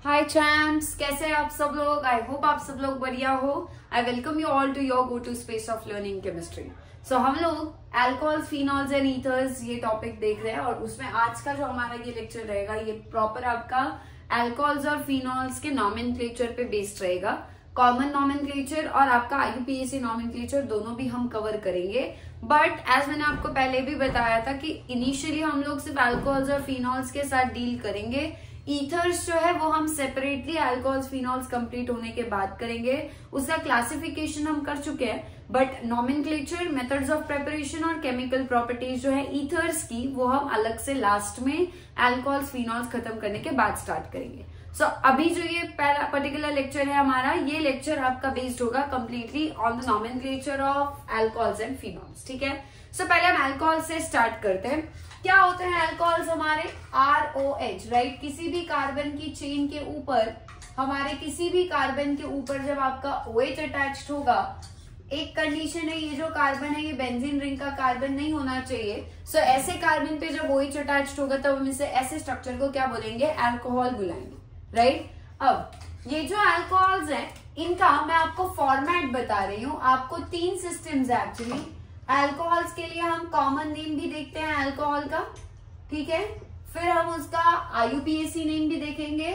हाय champs, कैसे हैं आप सब लोग। आई होप आप सब लोग बढ़िया हो। I welcome you all to your go to space of learning chemistry. So हम लोग अल्कोहल्स, फिनॉल्स एंड ईथर्स ये टॉपिक देख रहे हैं और उसमें आज का जो हमारा ये लेक्चर रहेगा ये प्रॉपर आपका अल्कोहल्स और फिनॉल्स के नॉमेनक्लेचर पे बेस्ड रहेगा। कॉमन नॉमेनक्लेचर और आपका आईयूपीएसी नॉमेनक्लेचर दोनों भी हम कवर करेंगे। बट एज मैंने आपको पहले भी बताया था कि इनिशियली हम लोग सिर्फ अल्कोहल्स और फिनॉल्स के साथ डील करेंगे। ईथर्स जो है वो हम सेपरेटली अल्कोहल्स फिनॉल्स कंप्लीट होने के बाद करेंगे। उसका क्लासिफिकेशन हम कर चुके हैं, but nomenclature, methods of preparation और केमिकल प्रॉपर्टीज जो है ईथर्स की वो हम अलग से लास्ट में अल्कोहल्स फिनॉल्स खत्म करने के बाद स्टार्ट करेंगे। सो अभी जो ये पर्टिकुलर लेक्चर है हमारा, ये लेक्चर आपका बेस्ड होगा completely on the nomenclature of alcohols and phenols. ठीक है। सो पहले हम अल्कोहल से स्टार्ट करते हैं। क्या होते हैं अल्कोहल्स हमारे? ROH, right. किसी भी कार्बन की चेन के ऊपर, हमारे किसी भी कार्बन के ऊपर जब आपका OH अटैच्ड होगा, एक कंडीशन है, ये जो कार्बन है ये बेंजीन रिंग का कार्बन नहीं होना चाहिए। सो ऐसे कार्बन पे जब OH अटैच्ड होगा तब हम इसे ऐसे स्ट्रक्चर को क्या बोलेंगे? अल्कोहल बुलाएंगे, राइट। अब ये जो अल्कोहल्स हैं इनका मैं आपको फॉर्मेट बता रही हूँ। आपको 3 सिस्टम्स है एक्चुअली। अल्कोहल्स के लिए हम कॉमन नेम भी देखते हैं अल्कोहल का, ठीक है। फिर हम उसका आईयूपीएसी नेम भी देखेंगे।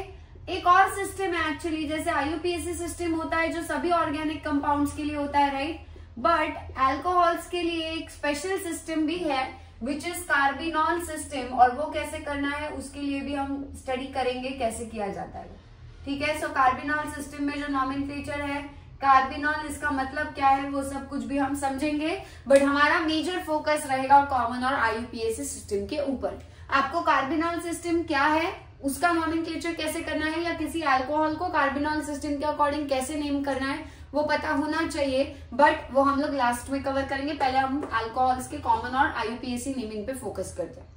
एक और सिस्टम है एक्चुअली, जैसे आईयूपीएसी सिस्टम होता है जो सभी ऑर्गेनिक कंपाउंड्स के लिए होता है, राइट। बट अल्कोहल्स के लिए एक स्पेशल सिस्टम भी है विच इज कार्बिनॉल सिस्टम, और वो कैसे करना है उसके लिए भी हम स्टडी करेंगे कैसे किया जाता है, ठीक है। सो कार्बिनॉल सिस्टम में जो नॉमेनक्लेचर है कार्बिनॉल, इसका मतलब क्या है वो सब कुछ भी हम समझेंगे, बट हमारा मेजर फोकस रहेगा कॉमन और आईयूपीएसी सिस्टम के ऊपर। आपको कार्बिनॉल सिस्टम क्या है, उसका नॉमेनक्लेचर कैसे करना है, या किसी अल्कोहल को कार्बिनॉल सिस्टम के अकॉर्डिंग कैसे नेम करना है वो पता होना चाहिए, बट वो हम लोग लास्ट में कवर करेंगे। पहले हम अल्कोहल्स के कॉमन और आईयूपीएसी नेमिंग पे फोकस करते हैं।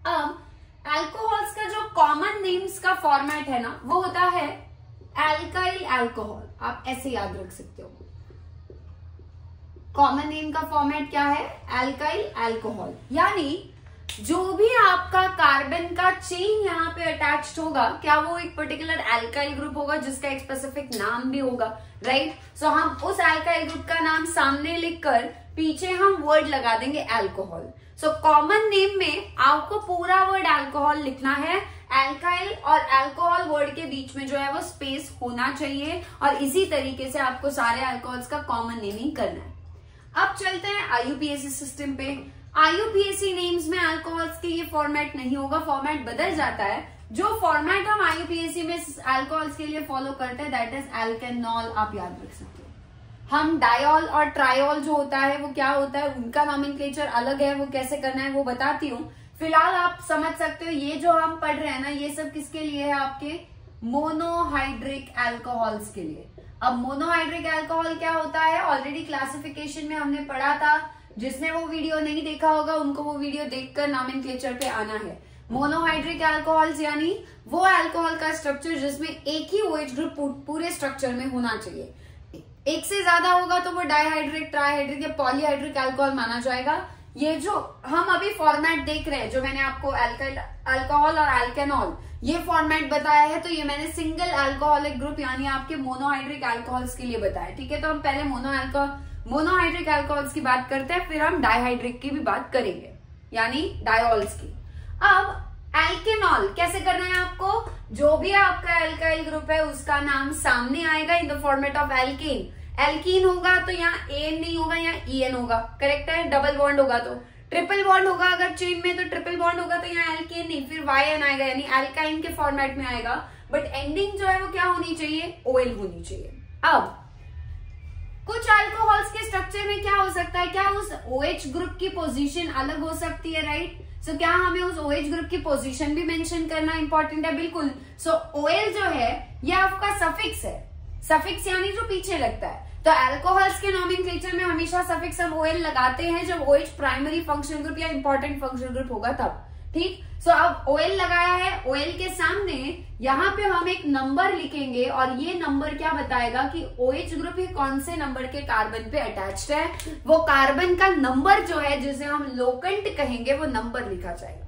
अब अल्कोहल्स का जो कॉमन नेम्स का फॉर्मेट है ना वो होता है एल्काइल अल्कोहल। आप ऐसे याद रख सकते हो। कॉमन नेम का फॉर्मेट क्या है? Alkyl alcohol. यानी जो भी आपका कार्बन का चेन यहाँ पे अटैच्ड होगा, क्या वो एक पर्टिकुलर एल्काइल ग्रुप होगा जिसका एक स्पेसिफिक नाम भी होगा, राइट। सो हम उस एल्काइल ग्रुप का नाम सामने लिखकर पीछे हम वर्ड लगा देंगे अल्कोहल। सो कॉमन नेम में आपको पूरा वर्ड अल्कोहल लिखना है। एल्काइल और अल्कोहल वर्ड के बीच में जो है वो स्पेस होना चाहिए, और इसी तरीके से आपको सारे अल्कोहल्स का कॉमन नेमिंग करना है। अब चलते हैं आईयूपीएसी सिस्टम पे। आईयूपीएसी नेम्स में अल्कोहल्स के ये फॉर्मेट नहीं होगा, फॉर्मेट बदल जाता है। जो फॉर्मेट हम आईयूपीएसी में अल्कोहल्स के लिए फॉलो करते हैं दैट इज एल्केनॉल। आप याद रख सकते हो। हम डायोल और ट्रायोल जो होता है वो क्या होता है, उनका नॉमेनक्लेचर अलग है, वो कैसे करना है वो बताती हूँ। फिलहाल आप समझ सकते हो ये जो हम पढ़ रहे हैं ना ये सब किसके लिए है? आपके मोनोहाइड्रिक अल्कोहल्स के लिए। अब मोनोहाइड्रिक अल्कोहल क्या होता है ऑलरेडी क्लासिफिकेशन में हमने पढ़ा था। जिसने वो वीडियो नहीं देखा होगा उनको वो वीडियो देखकर नॉमेनक्लेचर पे आना है। मोनोहाइड्रिक अल्कोहल्स यानी वो अल्कोहल का स्ट्रक्चर जिसमें एक ही OH ग्रुप पूरे स्ट्रक्चर में होना चाहिए। एक से ज्यादा होगा तो वो डाइहाइड्रिक, ट्राइहाइड्रिक या पॉलीहाइड्रिक अल्कोहल माना जाएगा। ये जो हम अभी फॉर्मेट देख रहे हैं, जो मैंने आपको अल्कोहल और अल्केनॉल ये फॉर्मेट बताया है, तो ये मैंने सिंगल अल्कोहलिक ग्रुप यानी आपके मोनोहाइड्रिक अल्कोहल्स के लिए बताया, ठीक है। तो हम पहले मोनोहाइड्रिक अल्कोहल्स की बात करते हैं, फिर हम डाइहाइड्रिक की भी बात करेंगे यानी डायोल्स की। अब एल्केनॉल कैसे करना है आपको? जो भी आपका एल्काइल ग्रुप है उसका नाम सामने आएगा in the format of alkene. Alkene होगा तो यहाँ एन नहीं होगा, यहाँ EN होगा, करेक्ट है। डबल बॉन्ड होगा तो ट्रिपल बॉन्ड होगा, अगर चेन में तो ट्रिपल बॉन्ड होगा तो यहाँ एल्केन नहीं, फिर YN आएगा यानी एल्काइन के फॉर्मेट में आएगा। बट एंडिंग जो है वो क्या होनी चाहिए? OL होनी चाहिए। अब कुछ अल्कोहल्स के स्ट्रक्चर में क्या हो सकता है, क्या उस OH ग्रुप की पोजीशन अलग हो सकती है, राइट। सो क्या हमें उस OH ग्रुप की पोजीशन भी मेंशन करना इंपॉर्टेंट है? बिल्कुल। सो OL जो है ये आपका सफिक्स है। सफिक्स यानी जो पीछे लगता है। तो अल्कोहल्स के नॉमेनक्लेचर में हमेशा सफिक्स हम OL लगाते हैं जब OH प्राइमरी फंक्शनल ग्रुप या इंपॉर्टेंट फंक्शनल ग्रुप होगा तब, ठीक। सो अब OL लगाया है, OL के सामने यहाँ पे हम एक नंबर लिखेंगे और ये नंबर क्या बताएगा कि OH ग्रुप ही कौन से नंबर के कार्बन पे अटैच्ड है। वो कार्बन का नंबर जो है जिसे हम लोकेंट कहेंगे वो नंबर लिखा जाएगा।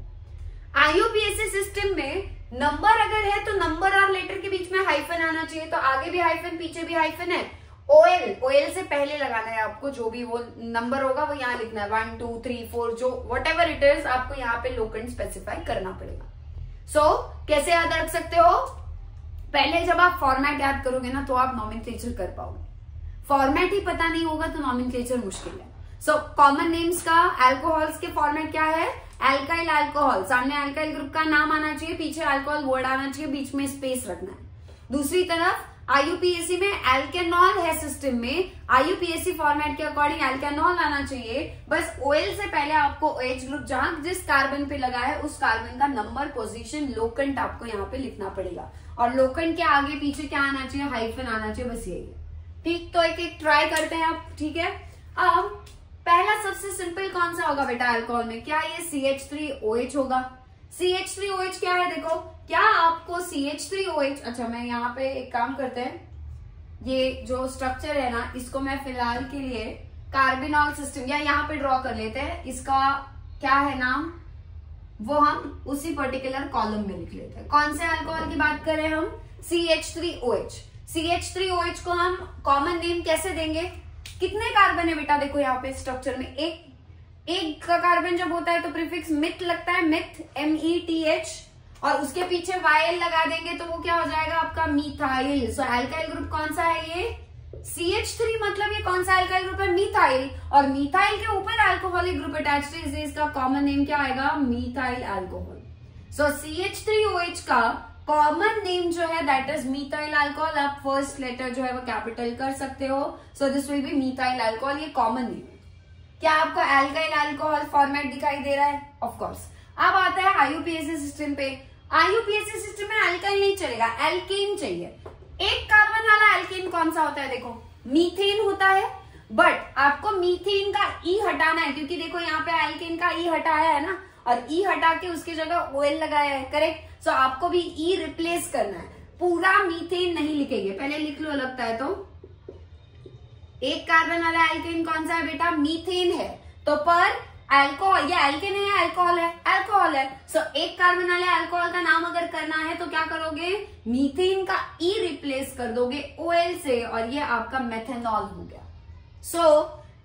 आईयूपीएसी सिस्टम में नंबर अगर है तो नंबर और लेटर के बीच में हाइफन आना चाहिए, तो आगे भी हाइफन पीछे भी हाइफन है। ओएल से पहले लगाना है आपको, जो भी वो नंबर होगा वो यहाँ लिखना है 1 2 3 4 जो वट एवर इट इज, आपको यहाँ पे लोकेंट स्पेसिफाई करना पड़ेगा। सो कैसे याद रख सकते हो? पहले जब आप फॉर्मेट याद करोगे ना तो आप नॉमेनक्लेचर कर पाओगे, फॉर्मेट ही पता नहीं होगा तो नॉमेनक्लेचर मुश्किल है। सो कॉमन नेम्स का अल्कोहल्स के फॉर्मेट क्या है? एल्काइल अल्कोहल, सामने अल्काइल ग्रुप का नाम आना चाहिए, पीछे अल्कोहल वर्ड आना चाहिए, बीच में स्पेस रखना है। दूसरी तरफ आईयूपीएसी में एल्केनॉल है, सिस्टम में आईयूपीएसी फॉर्मेट के अकॉर्डिंग एल्केनॉल आना चाहिए, बस ओएल से पहले आपको OH ग्रुप जहां जिस कार्बन पे लगा है उस कार्बन का नंबर, पोजीशन, लोकेंट आपको यहाँ पे लिखना पड़ेगा, और लोकेंट के आगे पीछे क्या आना चाहिए? हाइफन आना चाहिए, बस यही है। ठीक, तो एक एक ट्राई करते हैं आप, ठीक है। अब पहला सबसे सिंपल कौन सा होगा बेटा अल्कोहल में? क्या ये CH3OH होगा? CH3OH क्या है? देखो, क्या आपको CH3OH, अच्छा मैं यहाँ पे एक काम करते हैं, ये जो स्ट्रक्चर है ना इसको मैं फिलहाल के लिए कार्बिनॉल सिस्टम या यहाँ पे ड्रॉ कर लेते हैं, इसका क्या है नाम वो हम उसी पर्टिकुलर कॉलम में लिख लेते हैं। कौन से अल्कोहल की बात कर रहे हैं हम? CH3OH। CH3OH को हम कॉमन नेम कैसे देंगे? कितने कार्बन है बेटा? देखो यहाँ पे स्ट्रक्चर में एक का कार्बन जब होता है तो प्रीफिक्स मिथ लगता है, मिथ METH, और उसके पीछे YL लगा देंगे तो वो क्या हो जाएगा आपका? मिथाइल। सो अल्काइल ग्रुप कौन सा है? ये CH3, मतलब ये कौन सा अल्काइल ग्रुप है? मिथाइल, और मिथाइल के ऊपर अल्कोहलिक ग्रुप अटैच्ड है, इसलिए इसका कॉमन नेम क्या आएगा? Methyl alcohol. सो CH3OH का कॉमन नेम जो है दैट इज मिथाइल अल्कोहल। आप फर्स्ट लेटर जो है वो कैपिटल कर सकते हो, so this will be methyl alcohol, ये कॉमन नेम है। क्या आपको अल्काइल अल्कोहल फॉर्मेट दिखाई दे रहा है? Of course. अब आता है आईयूपीएसी सिस्टम पे। आईयूपीएसी सिस्टम में अल्काइल नहीं चलेगा, एल्केन चाहिए। एक कार्बन वाला एल्केन कौन सा होता है? देखो, मीथेन होता है, बट आपको मीथेन का ई हटाना है, क्योंकि देखो यहाँ पे एल्केन का ई हटाया है ना, और ई हटा के उसकी जगह OL लगाया है, करेक्ट। सो आपको भी ई रिप्लेस करना है, पूरा मीथेन नहीं लिखेंगे, पहले लिख लो लगता है तो। एक कार्बन वाला एल्केन कौन सा है बेटा? मीथेन है, तो पर अल्कोहल, ये एल्केन है अल्कोहल है? अल्कोहल है। सो एक कार्बन वाले अल्कोहल का नाम अगर करना है तो क्या करोगे? मीथेन का ई रिप्लेस कर दोगे OL से, और ये आपका मेथेनॉल हो गया। सो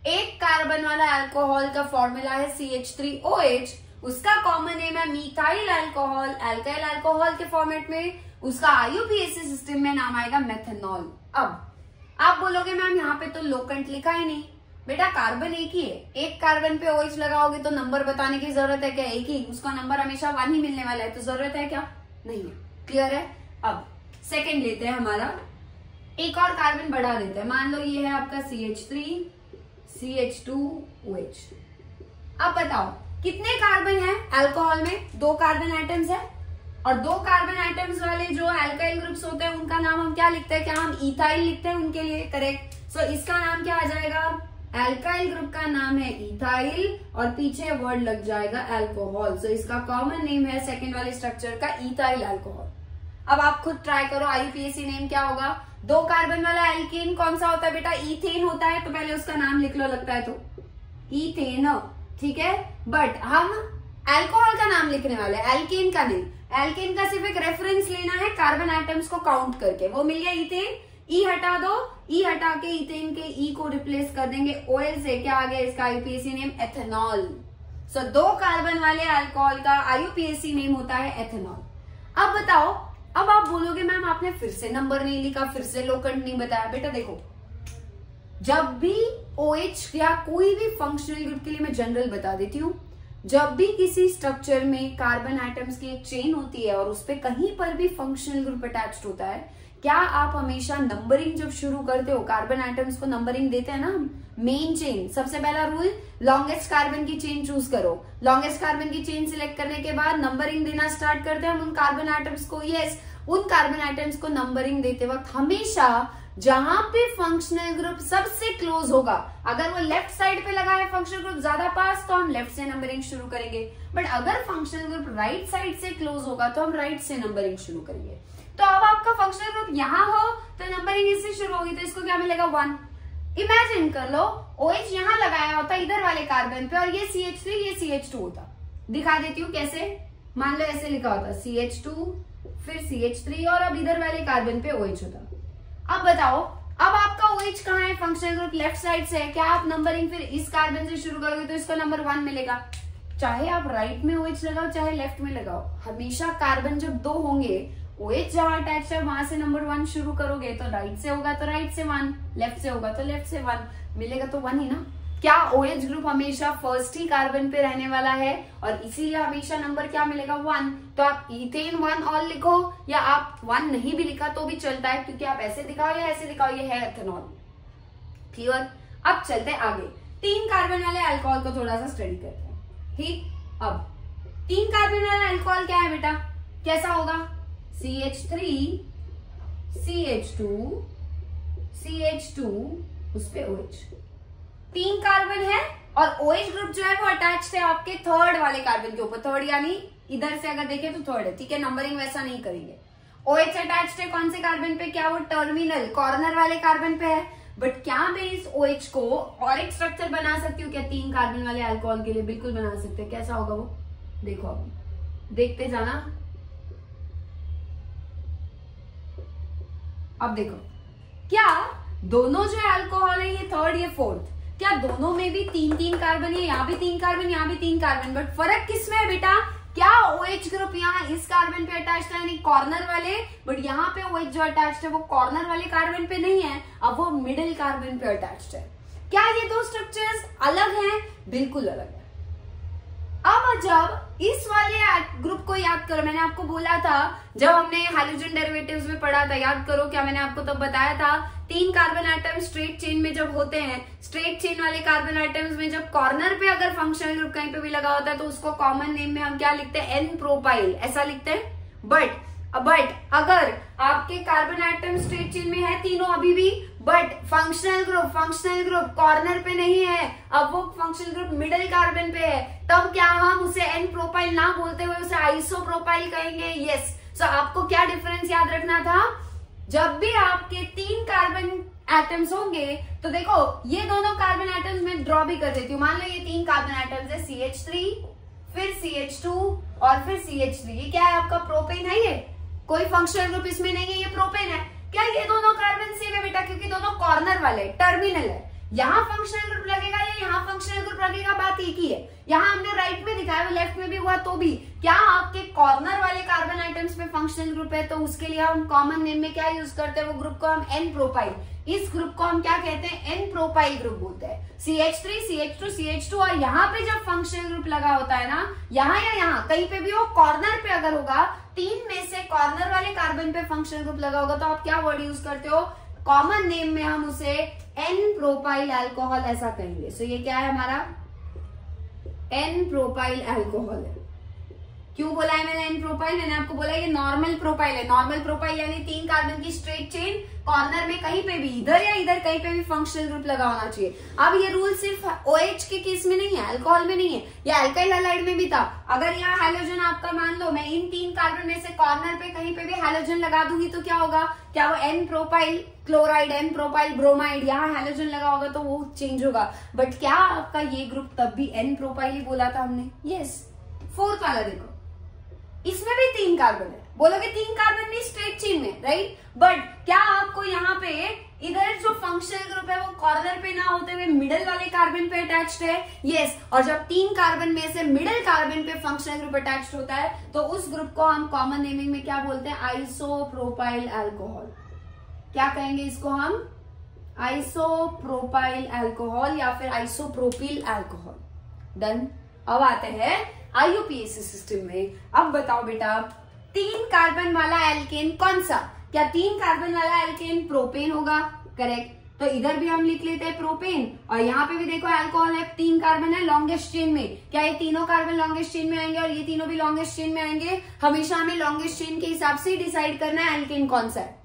एक कार्बन वाला अल्कोहल का फॉर्मूला है CH3OH, उसका कॉमन नेम है मिथाइल अल्कोहल, अल्काइल अल्कोहल के फॉर्मेट में, उसका आईयूपीएसी सिस्टम में नाम आएगा मेथेनॉल। अब आप बोलोगे मैम यहाँ पे तो लोकेंट लिखा ही नहीं। बेटा कार्बन एक ही है, एक कार्बन पे OH लगाओगे तो नंबर बताने की जरूरत है क्या? एक ही, उसका नंबर हमेशा 1 ही मिलने वाला है, तो जरूरत है क्या? नहीं है। क्लियर है? अब सेकंड लेते हैं हमारा, एक और कार्बन बढ़ा देते हैं, मान लो ये है आपका CH3 CH2OH। अब बताओ कितने कार्बन है अल्कोहल में? 2 कार्बन आइटम्स है, और 2 कार्बन आइटम्स वाले जो अल्काइल ग्रुप्स होते हैं उनका नाम हम क्या लिखते हैं? क्या हम इथाइल लिखते हैं उनके लिए? करेक्ट। सो इसका नाम क्या आ जाएगा? अल्काइल ग्रुप का नाम है इथाइल, और पीछे वर्ड लग जाएगा अल्कोहल। सो इसका कॉमन नेम है सेकेंड वाले स्ट्रक्चर का इथाइल अल्कोहल। अब आप खुद ट्राई करो, आईयूपीएसी नेम क्या होगा? 2 कार्बन वाला एल्केन कौन सा होता है बेटा? इथेन होता है, तो पहले उसका नाम लिख लो लगता है तो, इथेन, ठीक है। बट हम अल्कोहल का नाम लिखने वाले, एल्केन का नहीं। एल्केन का सिर्फ एक रेफरेंस लेना है कार्बन आइटम्स को काउंट करके, वो मिल गया इथेन, ई हटा दो, ई हटा के इथेन के ई को रिप्लेस कर देंगे OL से, क्या आ गया इसका आईयूपीएसी नेम? एथेनॉल। सो 2 कार्बन वाले अल्कोहल का आईयूपीएसी नेम होता है एथेनॉल। अब बताओ, अब आप बोलोगे मैम आपने फिर से नंबर नहीं लिखा, फिर से लोकेंट नहीं बताया। बेटा देखो, जब भी OH या कोई भी फंक्शनल ग्रुप के लिए मैं जनरल बता देती हूँ, जब भी किसी स्ट्रक्चर में कार्बन आइटम्स की एक चेन होती है और उस पर कहीं पर भी फंक्शनल ग्रुप अटैच्ड होता है, क्या आप हमेशा नंबरिंग जब शुरू करते हो, कार्बन आइटम्स को नंबरिंग देते हैं ना, मेन चेन, सबसे पहला रूल लॉन्गेस्ट कार्बन की चेन चूज करो। लॉन्गेस्ट कार्बन की चेन सिलेक्ट करने के बाद नंबरिंग देना स्टार्ट करते हैं हम उन कार्बन आइटम्स को। यस, उन कार्बन आइटम्स को नंबरिंग देते वक्त हमेशा जहां पे फंक्शनल ग्रुप सबसे क्लोज होगा, अगर वो लेफ्ट साइड पे लगा है फंक्शनल ग्रुप ज्यादा पास, तो हम लेफ्ट से नंबरिंग शुरू करेंगे। बट अगर फंक्शनल ग्रुप राइट साइड से क्लोज होगा तो हम राइट से नंबरिंग शुरू करेंगे। तो अब आपका फंक्शनल ग्रुप यहाँ हो तो नंबरिंग इससे शुरू होगी, तो इसको क्या मिलेगा? 1। इमेजिन कर लो OH यहाँ लगाया होता इधर वाले कार्बन पे, और ये CH3 ये CH2 होता। दिखा देती हूँ कैसे। मान लो ऐसे लिखा होता CH2 फिर CH3 और अब इधर वाले कार्बन पे OH होता। अब बताओ, अब आपका OH कहाँ है? फंक्शनल ग्रुप लेफ्ट साइड से है। क्या आप नंबरिंग फिर इस कार्बन से शुरू करोगे तो इसका नंबर 1 मिलेगा। चाहे आप राइट में OH लगाओ चाहे लेफ्ट में लगाओ, हमेशा कार्बन जब 2 होंगे, OH जहां अटैच है वहां से नंबर 1 शुरू करोगे तो राइट से होगा तो राइट से 1, लेफ्ट से होगा तो लेफ्ट से 1 मिलेगा, तो 1 ही ना। क्या OH ग्रुप हमेशा फर्स्ट ही कार्बन पे रहने वाला है और इसीलिए हमेशा नंबर क्या मिलेगा? 1। तो आप इथेन 1 ऑल लिखो या आप 1 नहीं भी लिखा तो भी चलता है, क्योंकि आप ऐसे दिखाओ या ऐसे दिखाओ, ये है एथेनॉल। क्लियर? अब चलते आगे, 3 कार्बन वाले अल्कोहल को थोड़ा सा स्टडी करते हैं। ठीक, अब 3 कार्बन वाला अल्कोहल क्या है बेटा? कैसा होगा? CH3 CH2 CH2 उस पे OH, 3 कार्बन है और OH ग्रुप जो है वो अटैच्ड है आपके थर्ड वाले कार्बन के ऊपर। थर्ड यानी इधर से अगर देखें तो थर्ड है, ठीक है, नंबरिंग वैसा नहीं करेंगे। OH अटैच्ड है कौन से कार्बन पे? क्या वो टर्मिनल कॉर्नर वाले कार्बन पे है? बट क्या मैं इस OH को और एक स्ट्रक्चर बना सकती हूँ क्या 3 कार्बन वाले अल्कोहल के लिए? बिल्कुल बना सकते हैं। कैसा होगा वो? देखो अब देखते जाना। अब देखो, क्या दोनों जो अल्कोहल है ये थर्ड ये फोर्थ, क्या दोनों में भी 3-3 कार्बन है? यहाँ भी 3 कार्बन, यहाँ भी 3 कार्बन, बट फर्क किसमें है बेटा? क्या OH ग्रुप यहाँ इस कार्बन पे अटैच्ड है यानी कॉर्नर वाले, बट यहाँ पे OH जो अटैच्ड है वो कॉर्नर वाले कार्बन पे नहीं है, अब वो मिडिल कार्बन पे अटैच्ड है। क्या ये दो स्ट्रक्चर्स अलग हैं? बिल्कुल अलग है। अब जब इस वाले ग्रुप को याद करो, मैंने आपको बोला था जब हमने हाइड्रोजन डेरिवेटिव्स में पढ़ा था, याद करो क्या मैंने आपको तब बताया था? 3 कार्बन आइटम स्ट्रेट चेन में जब होते हैं, स्ट्रेट चेन वाले कार्बन आइटम्स में जब कॉर्नर पे अगर फंक्शनल ग्रुप कहीं पे भी लगा होता है तो उसको कॉमन नेम में हम क्या लिखते हैं? एन प्रोपाइल, ऐसा लिखते हैं। बट अगर आपके कार्बन आइटम स्ट्रेट चेन में है तीनों अभी भी, बट फंक्शनल ग्रुप कॉर्नर पे नहीं है, अब वो फंक्शनल ग्रुप मिडिल कार्बन पे है, तब क्या हम उसे एन प्रोपाइल ना बोलते हुए उसे आइसो प्रोपाइल कहेंगे। यस। सो आपको क्या डिफरेंस याद रखना था? जब भी आपके 3 कार्बन एटम्स होंगे तो देखो ये दोनों कार्बन एटम्स में ड्रॉ भी कर देती हूँ। मान लो ये 3 कार्बन एटम्स है, CH3 फिर CH2 और फिर CH3, ये क्या है? आपका प्रोपेन है। ये कोई फंक्शनल ग्रुप इसमें नहीं है, ये प्रोपेन है। क्या ये दोनों कार्बन सेम है बेटा? क्योंकि दोनों कॉर्नर वाले टर्मिनल है। यहाँ फंक्शनल ग्रुप लगेगा या यहाँ फंक्शनल ग्रुप लगेगा, बात एक ही है। यहाँ हमने राइट में दिखाया, वो लेफ्ट में भी हुआ तो भी क्या आपके कॉर्नर वाले कार्बन आइटम्स पे फंक्शनल ग्रुप है तो उसके लिए हम कॉमन नेम में क्या यूज करते हैं? वो ग्रुप को हम एन प्रोपाइल, इस ग्रुप को हम क्या कहते हैं? एन प्रोपाइल ग्रुप बोलते हैं। CH3 CH2 CH2 और यहाँ पे जब फंक्शनल ग्रुप लगा होता है ना, यहाँ या यहाँ कहीं पे भी हो, कॉर्नर पे अगर होगा, 3 में से कॉर्नर वाले कार्बन पे फंक्शनल ग्रुप लगा होगा तो आप क्या वर्ड यूज करते हो? कॉमन नेम में हम उसे एन प्रोपाइल अल्कोहल ऐसा कहेंगे। सो ये क्या है हमारा? एन प्रोपाइल अल्कोहल है। क्यों बोला है मैंने एन प्रोपाइल? मैंने आपको बोला ये नॉर्मल प्रोपाइल है। नॉर्मल प्रोपाइल यानी 3 कार्बन की स्ट्रेट चेन, कॉर्नर में कहीं पे भी, इधर या इधर कहीं पे भी फंक्शनल ग्रुप लगा होना चाहिए। अब ये रूल सिर्फ OH के केस में नहीं है, अल्कोहल में नहीं है, ये अल्काइल हैलाइड में भी था। अगर यहाँ हैलोजन आपका, मान लो मैं इन 3 कार्बन में से कॉर्नर पे कहीं पे भी हैलोजन लगा दूंगी तो क्या होगा? क्या वो n propyl chloride, n propyl bromide, यहाँ हैलोजन लगा होगा तो वो चेंज होगा। बट क्या आपका ये ग्रुप तब भी एन प्रोपाइल ही बोला था हमने? यस। फोर्थ वाला देखो, इसमें भी 3 कार्बन है, बोलोगे 3 कार्बन नहीं स्ट्रेट चेन में, राइट? बट क्या आपको यहाँ पे इधर जो फंक्शनल ग्रुप है वो कॉर्नर पे ना होते हुए मिडिल वाले कार्बन पे अटैच्ड है? यस। और जब 3 कार्बन में से मिडिल कार्बन पे फंक्शनल ग्रुप अटैच्ड होता है तो उस ग्रुप को हम कॉमन नेमिंग में क्या बोलते हैं? Isopropyl alcohol. क्या कहेंगे इसको हम? आइसोप्रोपाइल अल्कोहल या फिर आइसोप्रोपिल अल्कोहल। डन। अब आते हैं IUPAC सिस्टम में। अब बताओ बेटा, 3 कार्बन वाला एल्केन कौन सा? क्या 3 कार्बन वाला एल्केन प्रोपेन होगा? करेक्ट। तो इधर भी हम लिख लेते हैं प्रोपेन, और यहाँ पे भी देखो अल्कोहल है, 3 कार्बन है लॉन्गेस्ट चेन में। क्या ये तीनों कार्बन लॉन्गेस्ट चेन में आएंगे और ये तीनों भी लॉन्गेस्ट चेन में आएंगे? हमेशा हमें लॉन्गेस्ट चेन के हिसाब से डिसाइड करना है एल्केन कौन सा है।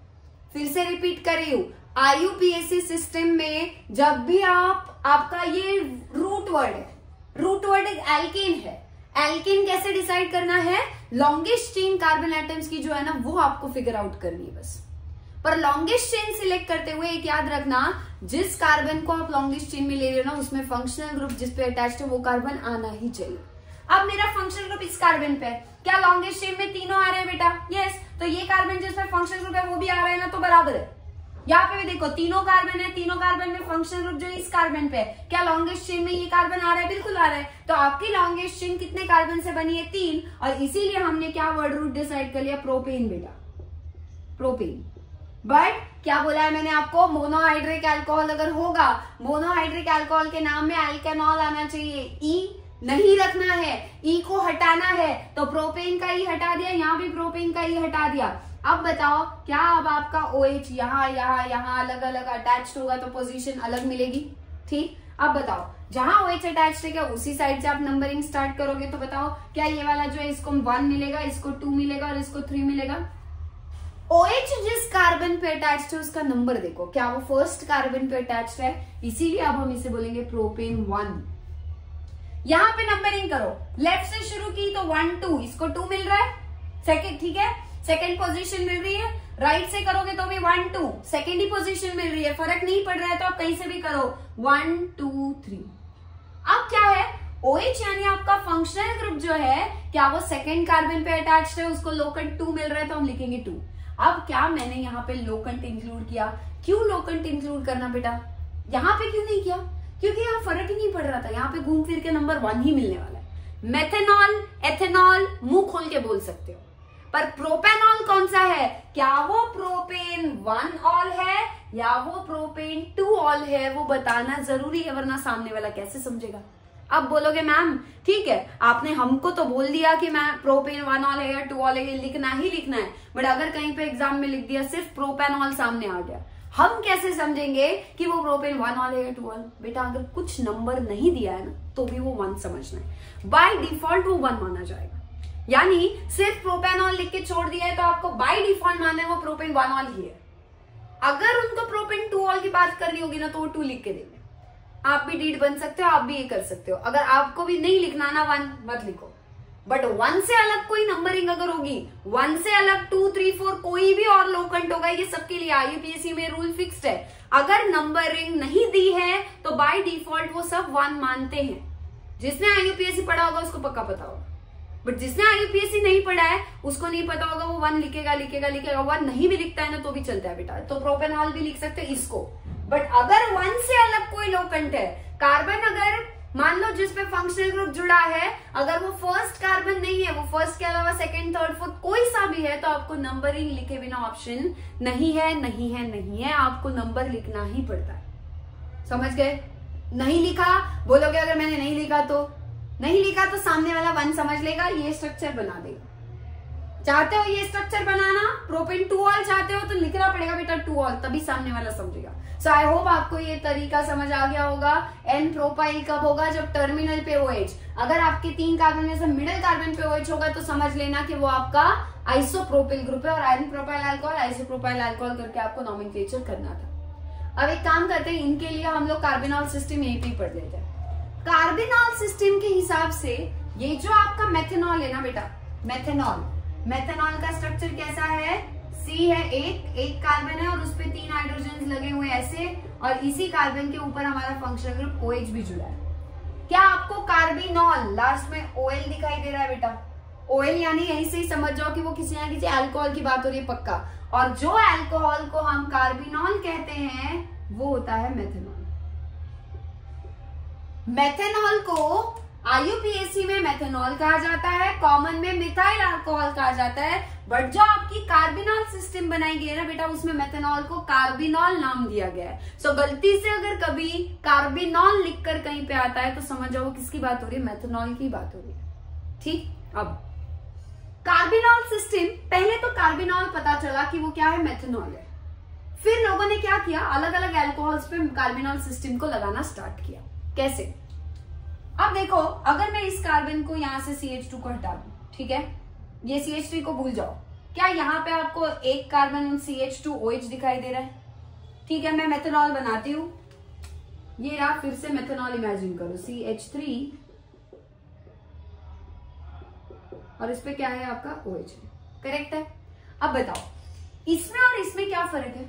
फिर से रिपीट कर रही हूं, IUPAC सिस्टम में जब भी आपका ये रूट वर्ड है, रूट वर्ड एल्केन है, एल्केन कैसे डिसाइड करना है? लॉन्गेस्ट चेन कार्बन एटम्स की जो है ना वो आपको फिगर आउट करनी है बस। पर लॉन्गेस्ट चेन सिलेक्ट करते हुए एक याद रखना, जिस कार्बन को आप लॉन्गेस्ट चेन में ले रहे हो ना उसमें फंक्शनल ग्रुप जिस पे अटैच्ड है वो कार्बन आना ही चाहिए। अब मेरा फंक्शनल ग्रुप इस कार्बन पे है, क्या लॉन्गेस्ट चेन में तीनों आ रहे हैं बेटा? यस। तो ये कार्बन जिसमें फंक्शनल ग्रुप है वो भी आ रहा है ना, तो बराबर है। यहाँ पे भी देखो तीनों कार्बन है, तीनों कार्बन में फंक्शनल ग्रुप जो इस कार्बन पे है, क्या लॉन्गेस्ट चेन में ये कार्बन आ रहा है? बिल्कुल आ रहा है। तो आपकी लॉन्गेस्ट चेन कितने कार्बन से बनी है? 3, और इसीलिए हमने क्या वर्ड रूट डिसाइड कर लिया? प्रोपेन बेटा, प्रोपेन। बट क्या बोला है मैंने आपको? मोनोहाइड्रिक अल्कोहल अगर होगा, मोनोहाइड्रिक अल्कोहल के नाम में अल्केनॉल आना चाहिए, ई नहीं रखना है, ई को हटाना है, तो प्रोपेन का ई हटा दिया, यहाँ भी प्रोपेन का ई हटा दिया। अब बताओ क्या अब आपका OH यहाँ यहाँ यहाँ अलग अलग अटैच होगा तो पोजीशन अलग मिलेगी? ठीक। अब बताओ जहां OH अटैच है क्या उसी साइड से आप नंबरिंग स्टार्ट करोगे, तो बताओ क्या ये वाला जो है इसको 1 मिलेगा, इसको 2 मिलेगा और इसको 3 मिलेगा? OH जिस कार्बन पे अटैच्ड है उसका नंबर देखो, क्या वो फर्स्ट कार्बन पे अटैच्ड है? इसीलिए अब हम इसे बोलेंगे प्रोपेन 1। यहां पे नंबरिंग करो, लेफ्ट से शुरू की तो 1 2, इसको 2 मिल रहा है, सेकंड, ठीक है, सेकंड पोजीशन मिल रही है। राइट से करोगे तो भी 1 2, सेकंड ही पोजीशन मिल रही है, फर्क नहीं पड़ रहा है, तो आप कहीं से भी करो 1 2 3। अब क्या है? OH यानी आपका फंक्शनल ग्रुप जो है, क्या वो सेकंड कार्बन पे अटैच्ड है, उसको लोकेंट 2 मिल रहा है, तो हम लिखेंगे 2। अब क्या मैंने यहाँ पे लोकेंट इंक्लूड किया? क्यों लोकेंट इंक्लूड करना बेटा? यहाँ पे क्यों नहीं किया? क्योंकि यहाँ फर्क ही नहीं पड़ रहा था, यहाँ पे घूम फिर के नंबर 1 ही मिलने वाला है। मेथेनॉल, एथेनॉल मुंह खोल के बोल सकते हो, पर प्रोपेनॉल कौन सा है? क्या वो प्रोपेन 1 ऑल है या वो प्रोपेन 2 ऑल है, वो बताना जरूरी है, वरना सामने वाला कैसे समझेगा? अब बोलोगे मैम ठीक है, आपने हमको तो बोल दिया कि मैं प्रोपेन 1 ऑल है या 2 ऑल है, लिखना ही लिखना है, बट अगर कहीं पे एग्जाम में लिख दिया सिर्फ प्रोपेनॉल सामने आ गया, हम कैसे समझेंगे कि वो प्रोपेन 1 ऑल है या 2 ऑल? बेटा अगर कुछ नंबर नहीं दिया है ना तो भी वो 1 समझना है, बाय डिफॉल्ट वो 1 माना जाएगा। यानी सिर्फ प्रोपेनॉल लिख के छोड़ दिया है तो आपको बाय डिफॉल्ट मानना है वो प्रोपेन 1 ऑल ही है। अगर उनको प्रोपेन 2 ऑल की बात करनी होगी ना तो वो 2 लिख के देंगे। आप भी डीड बन सकते हो, आप भी ये कर सकते हो। अगर आपको भी नहीं लिखना ना 1 मत लिखो, बट 1 से अलग कोई नंबरिंग अगर होगी, 1 से अलग 2 3 4 कोई भी और लोकेंट होगा, ये सबके लिए IUPAC में रूल फिक्स्ड है। अगर नंबरिंग नहीं दी है तो बाय डिफॉल्ट वो सब 1 मानते हैं। जिसने IUPAC पढ़ा होगा उसको पक्का पता होगा, बट जिसने IUPAC नहीं पढ़ा है उसको नहीं पता होगा, वो 1 लिखेगा लिखेगा लिखेगा। 1 नहीं भी लिखता है ना तो भी चलता है बेटा, तो प्रोपेनॉल भी लिख सकते हैं इसको। बट अगर 1 से अलग कोई लोकेंट है, कार्बन अगर मान लो जिसपे फंक्शनल ग्रुप जुड़ा है, अगर वो फर्स्ट कार्बन नहीं है, वो फर्स्ट के अलावा सेकंड थर्ड फोर्थ कोई सा भी है, तो आपको नंबरिंग लिखे बिना ऑप्शन नहीं है, नहीं है, नहीं है, आपको नंबर लिखना ही पड़ता है। समझ गए? नहीं लिखा बोलोगे, अगर मैंने नहीं लिखा तो नहीं लिखा तो सामने वाला 1 समझ लेगा, ये स्ट्रक्चर बना देगा। चाहते हो ये स्ट्रक्चर बनाना, प्रोपेन 2 ऑल चाहते हो तो लिखना पड़ेगा बेटा 2 ऑल, तभी सामने वाला समझेगा। सो आई होप आपको ये तरीका समझ आ गया होगा। एन प्रोपाइल कब होगा? जब टर्मिनल पे OH, अगर आपके 3 कार्बन में से मिडिल कार्बन पे OH होगा तो समझ लेना कि वो आपका आइसोप्रोपिल ग्रुप है, और n propyl alcohol isopropyl alcohol करके आपको नॉमेनक्लेचर करना था। अब एक काम करते हैं, इनके लिए हम लोग कार्बेनॉल सिस्टम यहीं पे पढ़ लेते हैं। कार्बेनॉल सिस्टम के हिसाब से ये जो आपका मेथेनॉल है ना बेटा, मेथेनॉल का स्ट्रक्चर कैसा है? C है, एक कार्बन है और उस पे 3 हाइड्रोजन लगे हुए ऐसे, और इसी कार्बन के ऊपर हमारा फंक्शनल ग्रुप OH भी जुड़ा है। क्या आपको कार्बिनॉल लास्ट में OL दिखाई दे रहा है बेटा? OL यानी यहीं से ही समझ जाओ कि वो किसी ना किसी अल्कोहल की बात हो रही है पक्का, और जो अल्कोहल को हम कार्बिनॉल कहते हैं वो होता है मेथेनॉल। मेथेनॉल को IUPAC में मेथेनॉल कहा जाता है, कॉमन में मिथाइल अल्कोहल कहा जाता है, बट जो आपकी कार्बिनॉल सिस्टम बनाई गई है ना बेटा, उसमें मेथेनॉल को कार्बिनॉल नाम दिया गया है। सो गलती से अगर कभी कार्बिनॉल लिखकर कहीं पे आता है तो समझ जाओ किसकी बात हो रही है? मेथेनॉल की बात हो रही है। ठीक, अब कार्बिनॉल सिस्टम, पहले तो कार्बिनॉल पता चला कि वो क्या है? मेथेनॉल है। फिर लोगों ने क्या किया? अलग अलग अल्कोहल्स पे कार्बिनॉल सिस्टम को लगाना स्टार्ट किया। कैसे? अब देखो, अगर मैं इस कार्बन को यहां से CH2 को हटा दूं, ठीक है, ये CH3 को भूल जाओ, क्या यहाँ पे आपको एक कार्बन CH2OH दिखाई दे रहा है? ठीक है, मैं मेथेनॉल बनाती हूं, ये रहा, फिर से मेथेनॉल इमेजिन करो, CH3 और इस पे क्या है आपका? OH, करेक्ट है। अब बताओ इसमें और इसमें क्या फर्क है?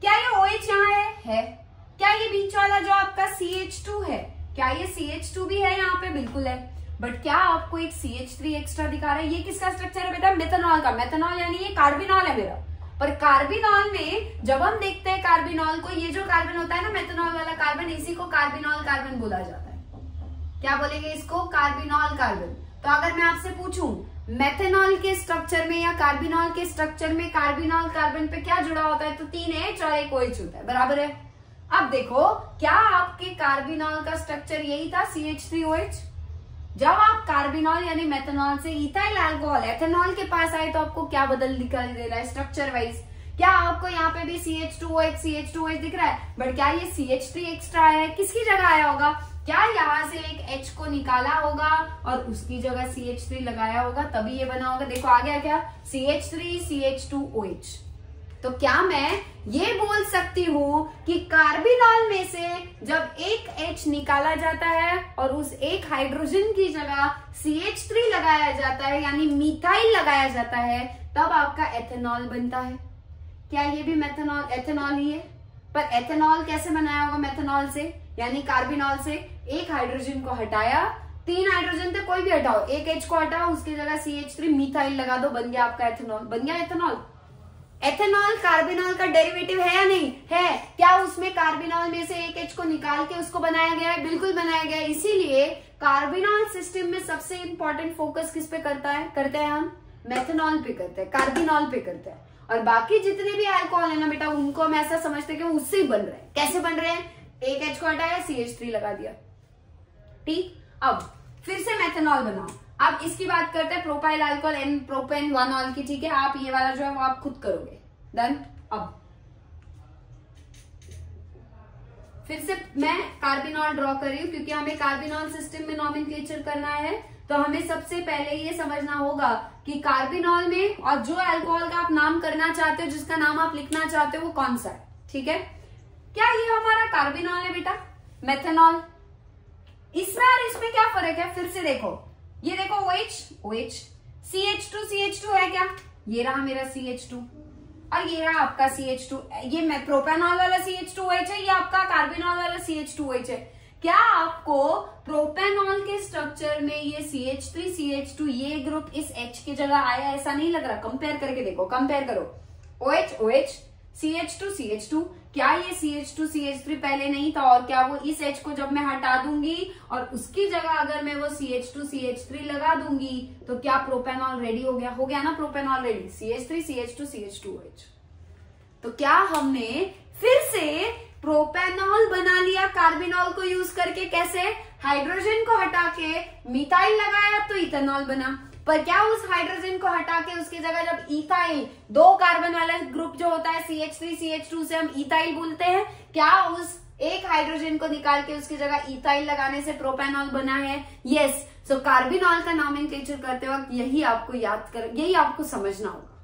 क्या ये OH यहाँ है? क्या ये बीच वाला जो आपका CH2 है, क्या ये CH2 भी है यहाँ पे? बिल्कुल है। बट क्या आपको एक CH3 एक्स्ट्रा दिखा रहा है? ये किसका स्ट्रक्चर है बेटा? मेथनॉल का। मेथनॉल यानी ये कार्बिनॉल है मेरा। पर कार्बिनॉल में जब हम देखते हैं कार्बिनॉल को, ये जो कार्बन होता है ना मेथनॉल वाला कार्बन, इसी को कार्बिनॉल कार्बन बोला जाता है। क्या बोलेंगे इसको? Carbinol carbon. तो अगर मैं आपसे पूछूं मेथनॉल के स्ट्रक्चर में या कार्बिनॉल के स्ट्रक्चर में कार्बिनॉल कार्बन पे क्या जुड़ा होता है? तो 3 H और 1 OH होता है, बराबर है। अब देखो, क्या आपके कार्बिनॉल का स्ट्रक्चर यही था, CH3OH? जब आप कार्बिनॉल यानी मेथनॉल से इथाइल अल्कोहल एथेनॉल के पास आए तो आपको क्या बदल दिखाई दे रहा है स्ट्रक्चर वाइज? क्या आपको यहाँ पे भी CH2OH दिख रहा है? बट क्या ये CH3 एक्स्ट्रा है? किसकी जगह आया होगा? क्या यहाँ से एक H को निकाला होगा और उसकी जगह CH3 लगाया होगा, तभी ये बना होगा। देखो आ गया क्या? CH3 CH2OH। तो क्या मैं ये बोल सकती हूँ कि कार्बिनॉल में से जब एक H निकाला जाता है और उस एक हाइड्रोजन की जगह CH3 लगाया जाता है यानी मिथाइल लगाया जाता है, तब आपका एथेनॉल बनता है। क्या ये भी मेथनॉल एथेनॉल ही है? पर एथेनॉल कैसे बनाया होगा? मेथनॉल से यानी कार्बिनॉल से एक हाइड्रोजन को हटाया, 3 हाइड्रोजन थे कोई भी हटाओ, एक H को हटाओ, उसकी जगह CH3 मिथाइल लगा दो, बन गया आपका एथेनॉल। बन गया एथेनॉल। एथेनॉल कार्बिनॉल का डेरिवेटिव है या नहीं है? क्या उसमें कार्बिनॉल में से एक H को निकाल के उसको बनाया गया है? बिल्कुल बनाया गया है। इसीलिए कार्बिनॉल सिस्टम में सबसे इंपॉर्टेंट फोकस किस पे करते हैं हम? मेथनॉल पे करते हैं, कार्बिनॉल पे करते हैं। और बाकी जितने भी अल्कोहल है ना बेटा, उनको हम ऐसा समझते हैं कि उससे ही बन रहे हैं। कैसे बन रहे हैं? एक H को हटाया, CH3 लगा दिया। ठीक, अब फिर से मेथनॉल बनाओ। अब इसकी बात करते हैं प्रोपाइल अल्कोहल एंड प्रोपेन 1 की। ठीक है, आप ये वाला जो है वो आप खुद करोगे। डन। अब फिर से मैं कार्बिनॉल ड्रॉ कर रही हूं क्योंकि हमें कार्बिनॉल सिस्टम में नॉमेनक्लेचर करना है। तो हमें सबसे पहले ये समझना होगा कि कार्बिनॉल में और जो अल्कोहल का आप नाम करना चाहते हो, जिसका नाम आप लिखना चाहते हो, वो कौन सा है? ठीक है, क्या ये हमारा कार्बिनॉल है बेटा? मेथनॉल। इसमें और इसमें क्या फर्क है? फिर से देखो, ये देखो OH CH2 है क्या? ये रहा मेरा CH2 और ये रहा आपका CH2। ये प्रोपेनॉल वाला CH2OH है, ये आपका कार्बिनॉल वाला CH2OH है। क्या आपको प्रोपेनॉल के स्ट्रक्चर में ये CH3 CH2 ये ग्रुप इस H की जगह आया ऐसा नहीं लग रहा? कंपेयर करके देखो, कंपेयर करो। OH CH2 CH2, क्या ये CH2 CH3 पहले नहीं था? और क्या वो इस H को जब मैं हटा दूंगी और उसकी जगह अगर मैं वो CH2 CH3 लगा दूंगी तो क्या प्रोपेनॉल रेडी हो गया? हो गया ना propanol ready, CH3 CH2 CH2OH। तो क्या हमने फिर से प्रोपेनॉल बना लिया कार्बिनॉल को यूज करके? कैसे? हाइड्रोजन को हटा के मिथाइल लगाया तो इथेनॉल बना। पर क्या उस हाइड्रोजन को हटा के उसकी जगह जब इथाइल, 2 कार्बन वाला ग्रुप जो होता है CH3 CH2 से हम इथाइल बोलते हैं, क्या उस एक हाइड्रोजन को निकाल के उसकी जगह इथाइल लगाने से प्रोपेनॉल बना है? यस। सो कार्बिनॉल का नॉमेनक्लेचर करते वक्त यही आपको यही आपको समझना होगा।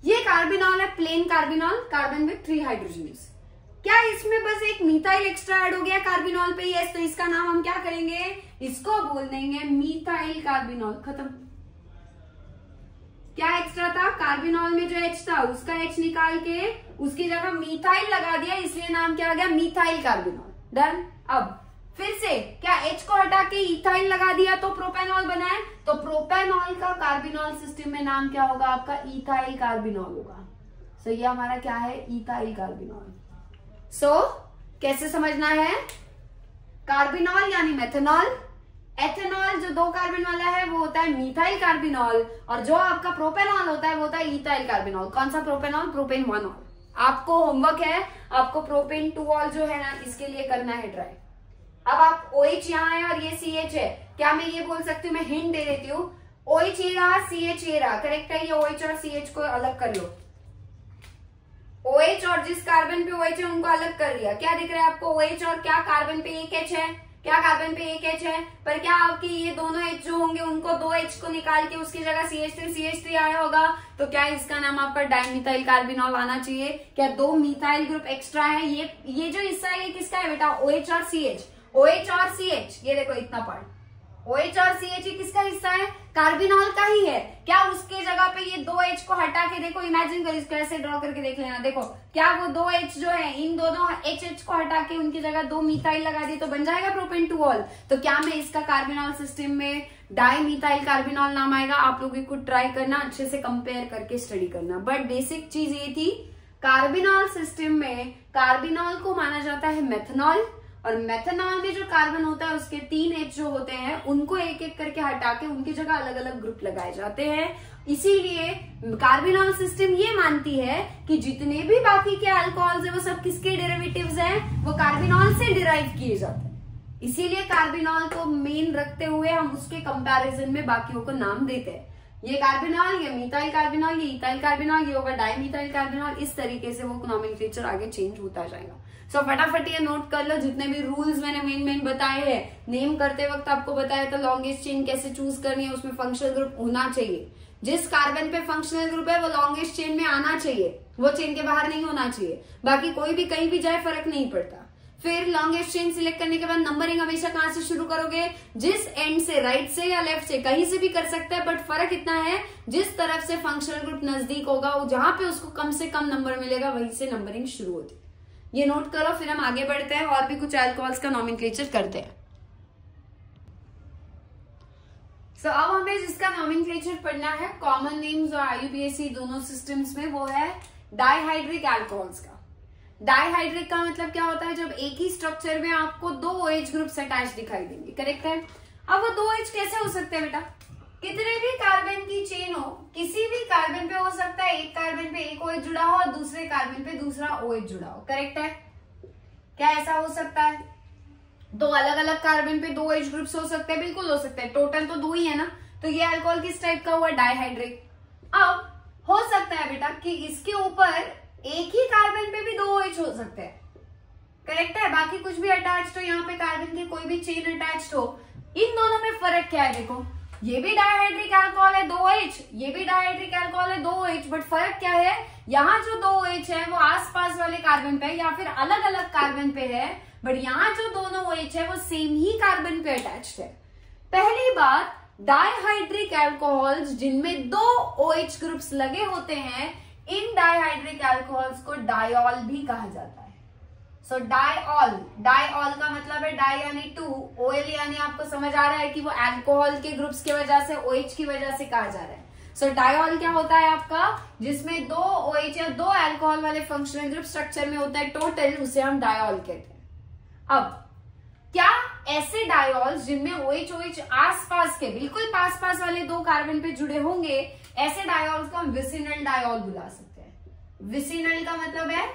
ये कार्बिनॉल है, प्लेन कार्बिनॉल, कार्बन में 3 हाइड्रोजन। क्या इसमें बस एक मिथाइल एक्स्ट्रा ऐड हो गया कार्बिनॉल पे? यस। तो इसका नाम हम क्या करेंगे? इसको बोल देंगे मिथाइल कार्बिनॉल। खत्म। क्या एक्स्ट्रा था? कार्बिनॉल में जो H था उसका H निकाल के उसकी जगह मिथाइल लगा दिया, इसलिए नाम क्या आ गया? Methyl carbinol. डन। अब फिर से क्या H को हटा के इथाइल लगा दिया तो प्रोपेनॉल बना है? तो प्रोपेनॉल का कार्बिनॉल सिस्टम में नाम क्या होगा आपका? इथाइल कार्बिनॉल होगा। सो ये हमारा क्या है? Ethyl carbinol. सो कैसे समझना है? कार्बिनॉल यानी मेथनॉल, एथेनॉल जो 2 कार्बन वाला है वो होता है मिथाइल कार्बिनॉल, और जो आपका प्रोपेनॉल होता है वो होता है इथाइल कार्बिनॉल। कौन सा प्रोपेनॉल? प्रोपेन 1ऑल। आपको होमवर्क है, आपको प्रोपेन 2ऑल जो है ना इसके लिए करना है ट्राई। अब आप OH यहाँ है और ये CH है, क्या मैं ये बोल सकती हूँ? मैं हिंट दे देती हूँ, OH ये रहा, CH ये रहा, करेक्ट है? ये OH और CH को अलग कर लो। OH और जिस कार्बन पे OH है उनको अलग कर दिया। क्या दिख रहा है आपको? OH और क्या कार्बन पे एक H है? क्या कार्बन पे एक H है? पर क्या आपकी ये दोनों H जो होंगे उनको 2 H को निकाल के उसकी जगह CH3 आया होगा? तो क्या इसका नाम आपका डाइमिथाइल कार्बिनॉल आना चाहिए? क्या 2 मिथाइल ग्रुप एक्स्ट्रा है? ये जो हिस्सा है ये किसका है बेटा? OH और CH। OH और CH, ये देखो इतना पार्ट OH और CH किसका हिस्सा है? कार्बिनॉल का ही है। क्या उसके जगह पे ये 2H को हटा के देखो, इमेजिन करो, इसको ऐसे ड्रॉ करके देख लेना। देखो क्या वो 2H जो है, इन दोनों HH को हटा के उनकी जगह 2 मिथाइल लगा दी तो बन जाएगा प्रोपेन टू ऑल। तो क्या मैं इसका कार्बिनॉल सिस्टम में डाईमिथाइल कार्बिनॉल नाम आएगा? आप लोगों को ट्राई करना, अच्छे से कंपेयर करके स्टडी करना। बट बेसिक चीज ये थी, कार्बिनॉल सिस्टम में कार्बिनॉल को माना जाता है मेथनॉल, और मेथनॉल में जो कार्बन होता है उसके 3 H जो होते हैं उनको एक एक करके हटा के उनकी जगह अलग अलग ग्रुप लगाए जाते हैं। इसीलिए कार्बिनॉल सिस्टम ये मानती है कि जितने भी बाकी के अल्कोहल्स है वो सब किसके डेरिवेटिव्स हैं? वो कार्बिनॉल से डिराइव किए जाते हैं। इसीलिए कार्बिनॉल को मेन रखते हुए हम उसके कंपैरिजन में बाकियों को नाम देते हैं। ये कार्बिनॉल, ये मिथाइल कार्बिनॉल, ये इथाइल कार्बिनॉल, ये होगा डाईमिथाइल कार्बिनॉल। इस तरीके से वो नॉमेनक्लेचर आगे चेंज होता जाएगा। सो फटाफट ये नोट कर लो, जितने भी रूल्स मैंने मेन बताए हैं। नेम करते वक्त आपको बताया था लॉन्गेस्ट चेन कैसे चूज करनी है, उसमें फंक्शनल ग्रुप होना चाहिए। जिस कार्बन पे फंक्शनल ग्रुप है वो लॉन्गेस्ट चेन में आना चाहिए, वो चेन के बाहर नहीं होना चाहिए। बाकी कोई भी कहीं भी जाए फर्क नहीं पड़ता। फिर लॉन्गेस्ट चेन सिलेक्ट करने के बाद नंबरिंग हमेशा कहां से शुरू करोगे? जिस एंड से, राइट से या लेफ्ट से, कहीं से भी कर सकते हैं। बट फर्क इतना है, जिस तरफ से फंक्शनल ग्रुप नजदीक होगा, जहां पे उसको कम से कम नंबर मिलेगा, वहीं से नंबरिंग शुरू होती है। ये नोट करो। फिर हम आगे बढ़ते हैं और भी कुछ अल्कोहल्स का नॉमेनक्लेचर करते हैं। अब हमें जिसका नॉमेनक्लेचर पढ़ना है कॉमन नेम्स और IUPAC दोनों सिस्टम्स में, वो है डाइहाइड्रिक अल्कोहल्स का। डाइहाइड्रिक का मतलब क्या होता है? जब एक ही स्ट्रक्चर में आपको 2 OH ग्रुप्स अटैच दिखाई देंगे। करेक्ट है। अब वो 2H कैसे हो सकते हैं बेटा? कितने भी कार्बन की चेन हो, किसी भी कार्बन पे हो सकता है, एक कार्बन पे एक OH जुड़ा हो और दूसरे कार्बन पे दूसरा OH जुड़ा हो। करेक्ट है। क्या ऐसा हो सकता है? 2 अलग अलग कार्बन पे 2 OH ग्रुप्स हो सकते हैं, बिल्कुल हो सकते हैं। टोटल तो 2 ही है ना। तो ये अल्कोहल किस टाइप का हुआ? डाइहाइड्रिक। अब हो सकता है बेटा कि इसके ऊपर एक ही कार्बन पे भी 2 OH हो सकते हैं। करेक्ट है। बाकी कुछ भी अटैच्ड हो, यहाँ पे कार्बन की कोई भी चेन अटैच्ड हो। इन दोनों में फर्क क्या है? देखो, ये भी डाइहाइड्रिक अल्कोहल है 2H, ये भी डाइहाइड्रिक अल्कोहल है 2H। बट फर्क क्या है? यहाँ जो 2H है वो आसपास वाले कार्बन पे या फिर अलग अलग कार्बन पे है, बट यहाँ जो दोनों OH है वो सेम ही कार्बन पे अटैच्ड है। पहली बात, डाइहाइड्रिक अल्कोहल्स जिनमें 2 OH ग्रुप्स लगे होते हैं, इन डाइहाइड्रिक अल्कोहल्स को डायॉल भी कहा जाता है। सो डायऑल, डायऑल का मतलब है डाई यानी 2, OL यानी आपको समझ आ रहा है कि वो अल्कोहल के ग्रुप्स की वजह से, OH की वजह से कहा जा रहा है। सो डायऑल क्या होता है आपका? जिसमें 2 OH या 2 अल्कोहल वाले फंक्शनल ग्रुप स्ट्रक्चर में होता है टोटल, उसे हम डायऑल कहते हैं। अब क्या ऐसे डायॉल्स जिनमें OH आसपास के, बिल्कुल पास पास वाले 2 कार्बन पे जुड़े होंगे, ऐसे डायॉल्स को हम विसिनल डायॉल बुला सकते हैं। विसिनल का मतलब है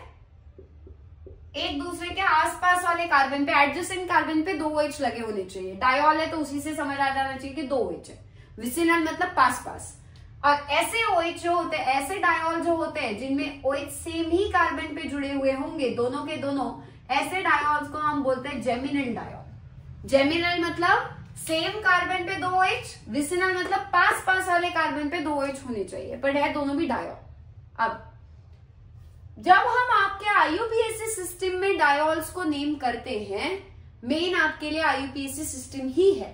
एक दूसरे के आसपास वाले कार्बन पे, एडजेसेंट कार्बन पे 2 OH लगे होने चाहिए। डायॉल है तो उसी से समझ आ जाना चाहिए कि 2 OH है। विसिनल मतलब पास पास। और ऐसे OH जो होते हैं, ऐसे डायॉल जो होते हैं जिनमें OH सेम ही कार्बन पे जुड़े हुए होंगे, दोनों के दोनों, ऐसे डायॉल्स को हम बोलते हैं जेमिनल डायॉल। जेमिनल मतलब सेम कार्बन पे 2 OH, विसिनल मतलब पास पास वाले कार्बन पे 2 OH होने चाहिए, पर है दोनों भी डायॉल। अब जब हम आपके IUPAC सिस्टम में डायॉल्स को नेम करते हैं, मेन आपके लिए IUPAC सिस्टम ही है।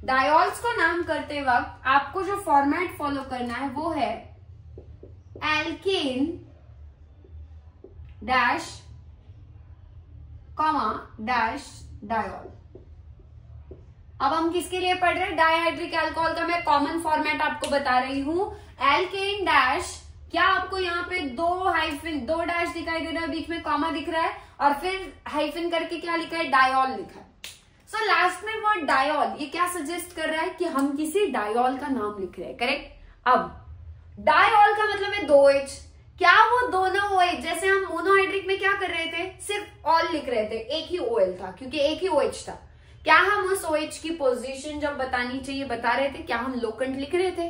डायॉल्स को नाम करते वक्त आपको जो फॉर्मेट फॉलो करना है वो है alkane dash comma dash diol. अब हम किसके लिए पढ़ रहे हैं? डाइहाइड्रिक अल्कोहल का मैं कॉमन फॉर्मेट आपको बता रही हूं। एल्केन डैश, क्या आपको यहाँ पे 2 डैश दिखाई दे रहा है, बीच में कॉमा दिख रहा है, और फिर हाइफन करके क्या लिखा है? डायॉल लिखा है। सो लास्ट में वर्ड डायॉल, ये क्या सजेस्ट कर रहा है कि हम किसी डायॉल का नाम लिख रहे हैं। करेक्ट। अब डायॉल का मतलब है 2H। क्या वो दोनों OH, जैसे हम मोनोहाइड्रिक में क्या कर रहे थे? सिर्फ ऑल लिख रहे थे, एक ही OL था क्योंकि एक ही OH था। क्या हम उस OH की पोजीशन जब बतानी चाहिए बता रहे थे? क्या हम लोकेंट लिख रहे थे?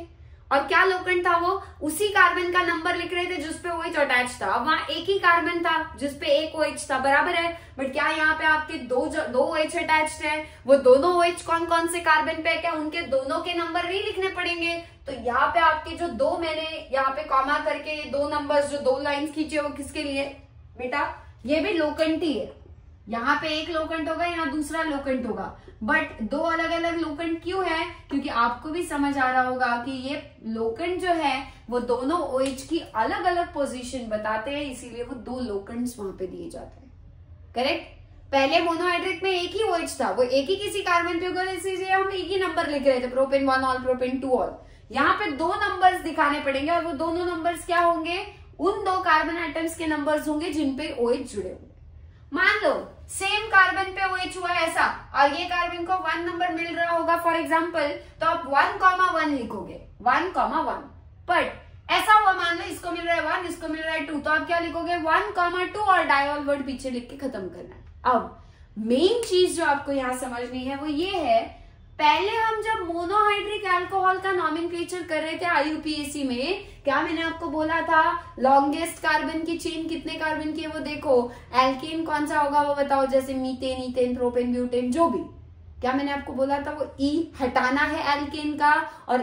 और क्या लोकेंट था? वो उसी कार्बन का नंबर लिख रहे थे जिसपे OH अटैच था। अब वहां एक ही कार्बन था जिसपे एक OH था, बराबर है। बट क्या यहाँ पे आपके दो OH अटैच्ड है? वो दोनों OH कौन कौन से कार्बन पे है? क्या उनके दोनों के नंबर नहीं लिखने पड़ेंगे? तो यहाँ पे आपके जो 2 मैंने यहाँ पे कॉमा करके 2 नंबर्स जो 2 लाइन्स खींचे, वो किसके लिए बेटा? ये भी लोकेंट ही है। यहाँ पे एक लोकेंट होगा, यहाँ दूसरा लोकेंट होगा, बट दो अलग अलग लोकेंट क्यों है? क्योंकि आपको भी समझ आ रहा होगा कि ये लोकेंट जो है वो दोनों OH की अलग अलग पोजीशन बताते हैं, इसीलिए वो दो लोकेंट्स वहां पे दिए जाते हैं। करेक्ट। पहले मोनोहाइड्रिक में एक ही OH था, वो एक ही किसी कार्बन पे होगा, इसीलिए हम एक ही नंबर लिख रहे थे, प्रोपेन 1 ऑल, प्रोपेन 2 ऑल। यहाँ पे दो नंबर्स दिखाने पड़ेंगे और वो दोनों नंबर्स क्या होंगे? उन दो कार्बन एटम्स के नंबर्स होंगे जिन पे OH जुड़े होंगे। मान लो सेम कार्बन पे OH हुआ है ऐसा, और ये कार्बन को 1 नंबर मिल रहा होगा फॉर एग्जांपल, तो आप 1,1 लिखोगे, 1,1। बट ऐसा हुआ, मान लो इसको मिल रहा है 1, इसको मिल रहा है 2, तो आप क्या लिखोगे? 1,2 और डायऑल वर्ड पीछे लिख के खत्म करना है। अब मेन चीज जो आपको यहां समझनी है वो ये है, पहले हम जब मोनोहाइड्रिक अल्कोहल का नॉमेनक्लेचर कर रहे थे IUPAC में, क्या मैंने आपको बोला था? लॉन्गेस्ट कार्बन की चेन कितने कार्बन की है वो देखो, एल्केन कौन सा होगा वो बताओ, जैसे मीथेन, इथेन, प्रोपेन, ब्यूटेन, जो भी। क्या मैंने आपको बोला था? वो E हटाना है एल्केन का, और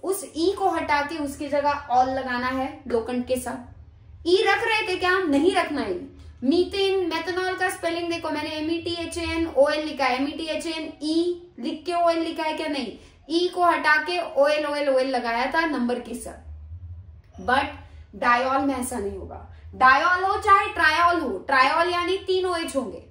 उस E को हटा के उसकी जगह ऑल लगाना है लोकेंट के साथ। E रख रहे थे क्या हम? नहीं रखना है। मीथेन, मेथनॉल का स्पेलिंग देखो, मैंने METHAN OL लिखा है, METHAN E लिख के OL लिखा है क्या? नहीं, E को हटा के OL लगाया था नंबर के साथ। बट डायॉल में ऐसा नहीं होगा। डायॉल हो चाहे ट्रायॉल हो, ट्रायॉल यानी 3 OH होंगे,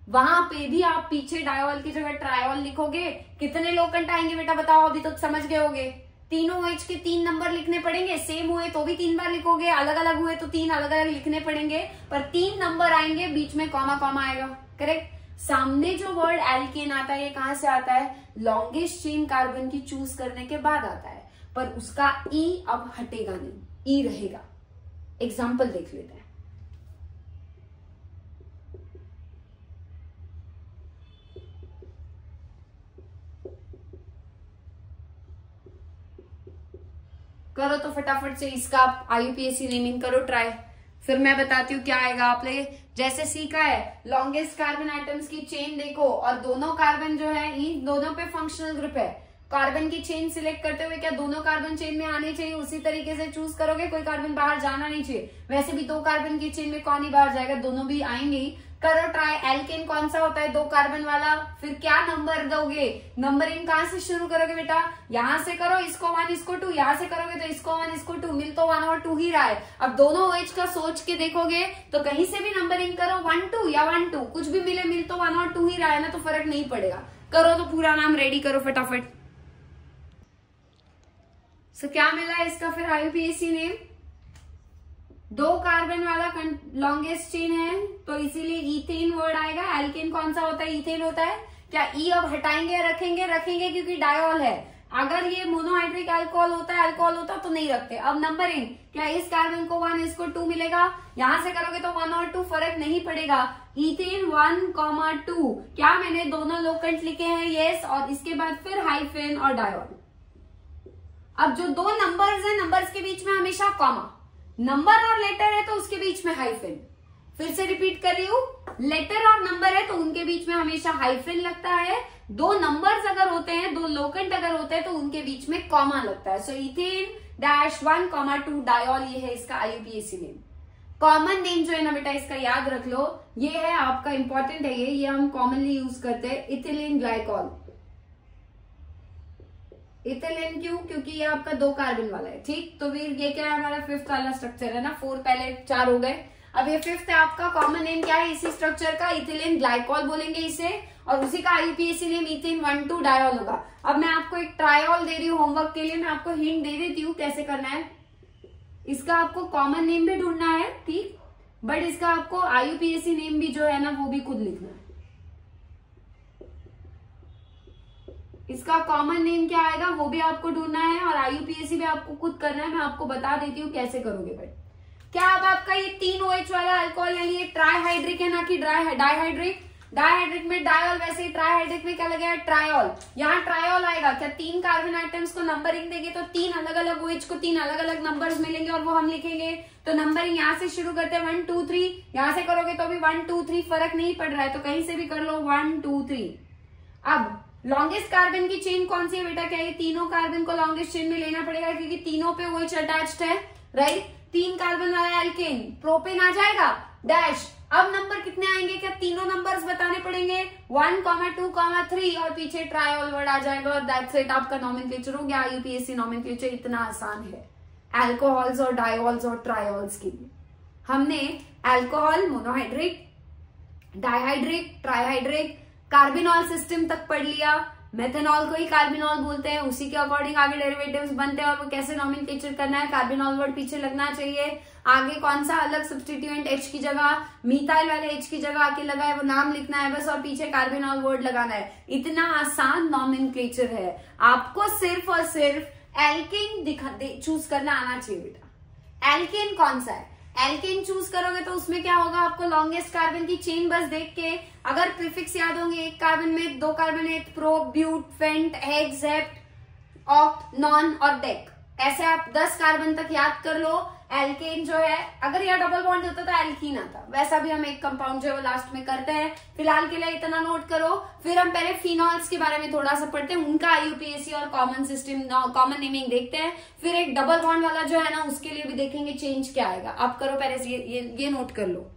वहां पे भी आप पीछे डायॉल की जगह ट्रायॉल लिखोगे। कितने लोकेंट आएंगे बेटा बताओ? अभी तक समझ गए होगे। तीनों OH के 3 नंबर लिखने पड़ेंगे, सेम हुए तो भी 3 बार लिखोगे, अलग अलग हुए तो 3 अलग अलग लिखने पड़ेंगे, पर 3 नंबर आएंगे, बीच में कॉमा कॉमा आएगा। करेक्ट। सामने जो वर्ड एल्केन आता है, ये कहां से आता है? लॉन्गेस्ट चेन कार्बन की चूज करने के बाद आता है, पर उसका E अब हटेगा नहीं, E रहेगा। एग्जाम्पल देख लेते हैं। करो तो फटाफट से इसका आप IUPAC नेमिंग करो ट्राई, फिर मैं बताती हूँ क्या आएगा। आपने जैसे सीखा है, लॉन्गेस्ट कार्बन एटम्स की चेन देखो, और दोनों कार्बन जो है इन दोनों पे फंक्शनल ग्रुप है। कार्बन की चेन सिलेक्ट करते हुए क्या दोनों कार्बन चेन में आने चाहिए? उसी तरीके से चूज करोगे, कोई कार्बन बाहर जाना नहीं चाहिए। वैसे भी 2 कार्बन की चेन में कौन ही बाहर जाएगा, दोनों भी आएंगे ही। करो ट्राई। एल्केन कौन सा होता है? 2 कार्बन वाला। फिर क्या नंबर दोगे? नंबरिंग कहां से शुरू करोगे बेटा? यहां से करो, इसको 1 इसको 2, यहां से करोगे तो इसको 1 इसको 2, मिल तो 1 और 2 ही रहा है। अब दोनों OH का सोच के देखोगे तो कहीं से भी नंबरिंग करो, 1 2 या 1 2, कुछ भी मिले, मिल तो 1 और 2 ही रहा है ना, तो फर्क नहीं पड़ेगा। करो तो पूरा नाम रेडी करो फटाफट। क्या मिला इसका फिर IUPAC नेम? 2 कार्बन वाला लॉन्गेस्ट चेन है, तो इसीलिए इथेन वर्ड आएगा। एल्केन कौन सा होता है? इथेन होता है। क्या E अब हटाएंगे या रखेंगे? रखेंगे, क्योंकि डायॉल है। अगर ये मोनोहाइड्रिक अल्कोहल होता तो नहीं रखते। अब नंबरिंग, क्या इस कार्बन को 1 इसको 2 मिलेगा? यहां से करोगे तो 1 और 2 फर्क नहीं पड़ेगा। इथेन 1,2, क्या मैंने दोनों लोकेंट लिखे हैं? यस। और इसके बाद फिर हाइफेन और डायॉल। अब जो 2 नंबर्स हैं, नंबर्स के बीच में हमेशा कॉमा, नंबर और लेटर है तो उसके बीच में हाइफेन। फिर से रिपीट कर रही हूं, लेटर और नंबर है तो उनके बीच में हमेशा हाइफेन लगता है। 2 नंबर्स अगर होते हैं, 2 लोकेंट अगर होते हैं तो उनके बीच में कॉमा लगता है। सो इथेन -1,2 डायॉल, ये है इसका IUPAC नेम। कॉमन नेम जो है ना बेटा, इसका याद रख लो, ये है आपका इंपॉर्टेंट है, ये हम कॉमनली यूज करते हैं, इथिलीन ग्लाइकॉल। इथिलीन क्यों? क्योंकि ये आपका 2 कार्बन वाला है। ठीक, तो फिर ये क्या है? हमारा 5th वाला स्ट्रक्चर है ना, 4 पहले 4 हो गए, अब ये 5th है आपका। कॉमन नेम क्या है इसी स्ट्रक्चर का? इथिलीन ग्लाइकॉल बोलेंगे इसे, और उसी का IUPAC नेम इथेन 1,2 डायॉल होगा। अब मैं आपको एक ट्रायॉल दे रही हूँ होमवर्क के लिए, मैं आपको हिंट दे देती हूँ कैसे करना है। इसका आपको कॉमन नेम भी ढूंढना है, ठीक, बट इसका आपको IUPAC नेम भी जो है ना वो भी खुद लिखना है। इसका कॉमन नेम क्या आएगा वो भी आपको ढूंढना है, और IUPAC भी आपको खुद करना है। मैं आपको बता देती हूँ कैसे करोगे भाई। क्या अब आपका ये 3 OH वाला अल्कोहल यानी ये ट्राईहाइड्रिक है ना कि डाईहाइड्रिक? डाईहाइड्रिक में डायॉल, वैसे ही ट्राईहाइड्रिक में क्या लगेगा? ट्रायॉल। यहाँ ट्रायॉल आएगा। क्या 3 कार्बन आइटम्स को नंबरिंग देंगे तो 3 अलग अलग OH को 3 अलग अलग नंबर्स मिलेंगे और वो हम लिखेंगे। तो नंबरिंग यहाँ से शुरू करते हैं 1 2 3, यहाँ से करोगे तो भी 1 2 3, फर्क नहीं पड़ रहा है तो कहीं से भी कर लो 1 2 3। अब लॉन्गेस्ट कार्बन की चेन कौन सी है बेटा? क्या ये तीनों कार्बन को लॉन्गेस्ट चेन में लेना पड़ेगा क्योंकि तीनों पे OH अटैच्ड है, राइट। 3 कार्बन वाला एल्केन, प्रोपेन आ जाएगा डैश, अब नंबर कितने आएंगे, क्या तीनों नंबर्स बताने पड़ेंगे, 1, 2, 3 और पीछे ट्रायोल वर्ड आ जाएगा और दैट्स इट, आपका नॉमेनक्लेचर हो गया। IUPAC नॉमेनक्लेचर इतना आसान है अल्कोहल्स और डायोल्स और ट्रायोल्स के लिए। हमने alcohol, monohydric, dihydric, trihydric, carbinol system तक पढ़ लिया। मेथनॉल को ही कार्बिनॉल बोलते हैं, उसी के अकॉर्डिंग आगे डेरिवेटिव्स बनते हैं और वो कैसे नॉमेनक्लेचर करना है, कार्बिनॉल वर्ड पीछे लगना चाहिए। आगे कौन सा अलग सब्स्टिट्यूएंट H की जगह, मीथाइल वाले H की जगह आके लगा है, वो नाम लिखना है बस और पीछे कार्बिनॉल वर्ड लगाना है। इतना आसान नॉमेनक्लेचर है, आपको सिर्फ और सिर्फ एल्केन चूज करना आना चाहिए बेटा। एल्केन कौन सा है, एल्केन चूज करोगे तो उसमें क्या होगा, आपको लॉन्गेस्ट कार्बन की चेन बस देख के अगर प्रीफिक्स याद होंगे, एक कार्बन में 2 कार्बन है, प्रो, ब्यूट, फेंट, हेक्स, हेप्ट, ऑक्ट, नॉन और डेक, ऐसे आप 10 कार्बन तक याद कर लो। एल्केन जो है, अगर यहाँ डबल बॉन्ड होता तो एल्कीन आता, वैसा भी हम एक कंपाउंड जो है लास्ट में करते हैं। फिलहाल के लिए इतना नोट करो, फिर हम पहले फिनॉल्स के बारे में थोड़ा सा पढ़ते हैं, उनका IUPAC और कॉमन सिस्टम, कॉमन नेमिंग देखते हैं, फिर एक डबल बॉन्ड वाला जो है ना उसके लिए भी देखेंगे चेंज क्या आएगा। आप करो पहले ये नोट कर लो।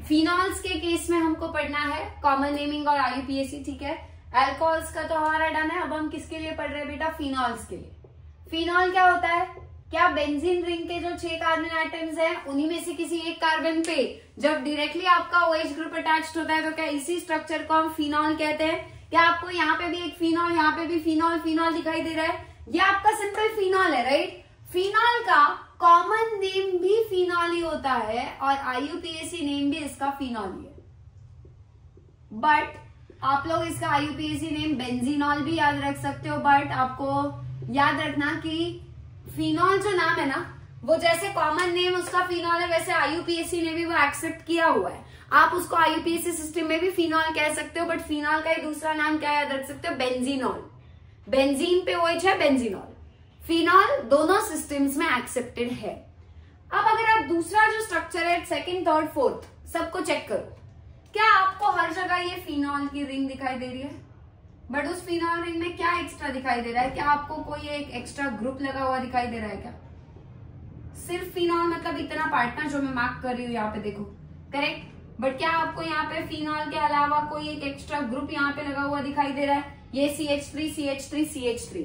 फिनॉल्स के केस में हमको पढ़ना है कॉमन नेमिंग और IUPAC, ठीक है। अल्कोहल्स का तो हमारा डन है, अब हम किसके लिए पढ़ रहे हैं बेटा, फिनॉल्स के लिए। फिनॉल क्या होता है, क्या बेंजीन रिंग के जो 6 कार्बन एटम्स हैं उन्हीं में से किसी एक कार्बन पे जब डायरेक्टली आपका OH ग्रुप अटैच्ड होता है तो क्या इसी स्ट्रक्चर को हम फिनॉल कहते हैं। क्या आपको यहाँ पे भी एक फिनॉल, यहाँ पे भी फिनॉल फिनॉल दिखाई दे रहा है, ये आपका सिंपल फिनॉल है, राइट। फिनॉल का कॉमन नेम भी फिनॉल ही होता है और IUPAC नेम भी इसका फिनॉल ही है, बट आप लोग इसका IUPAC नेम बेंजीनॉल भी याद रख सकते हो। बट आपको याद रखना कि फिनॉल जो नाम है ना, वो जैसे कॉमन नेम उसका फिनॉल है, वैसे IUPAC ने भी वो एक्सेप्ट किया हुआ है। आप उसको IUPAC सिस्टम में भी फिनॉल कह सकते हो, बट फिनॉल का ही दूसरा नाम क्या याद रख सकते हो, बेंजीनॉल। बेंजीन पे OH है, बेंजीनॉल। फिनॉल दोनों सिस्टम्स में एक्सेप्टेड है। अब अगर आप दूसरा जो स्ट्रक्चर है, 2nd, 3rd, 4th सबको चेक करो, क्या आपको हर जगह ये फिनॉल की रिंग दिखाई दे रही है, बट उस फिनॉल रिंग में क्या एक्स्ट्रा दिखाई दे रहा है, क्या आपको कोई एक एक्स्ट्रा ग्रुप लगा हुआ दिखाई दे रहा है क्या, सिर्फ फिनॉल मतलब इतना पार्टनर जो मैं मार्क कर रही हूँ यहाँ पे देखो, करेक्ट। बट क्या आपको यहाँ पे फिनॉल के अलावा कोई एक एक्स्ट्रा ग्रुप यहाँ पे लगा हुआ दिखाई दे रहा है, ये CH3, CH3, CH3।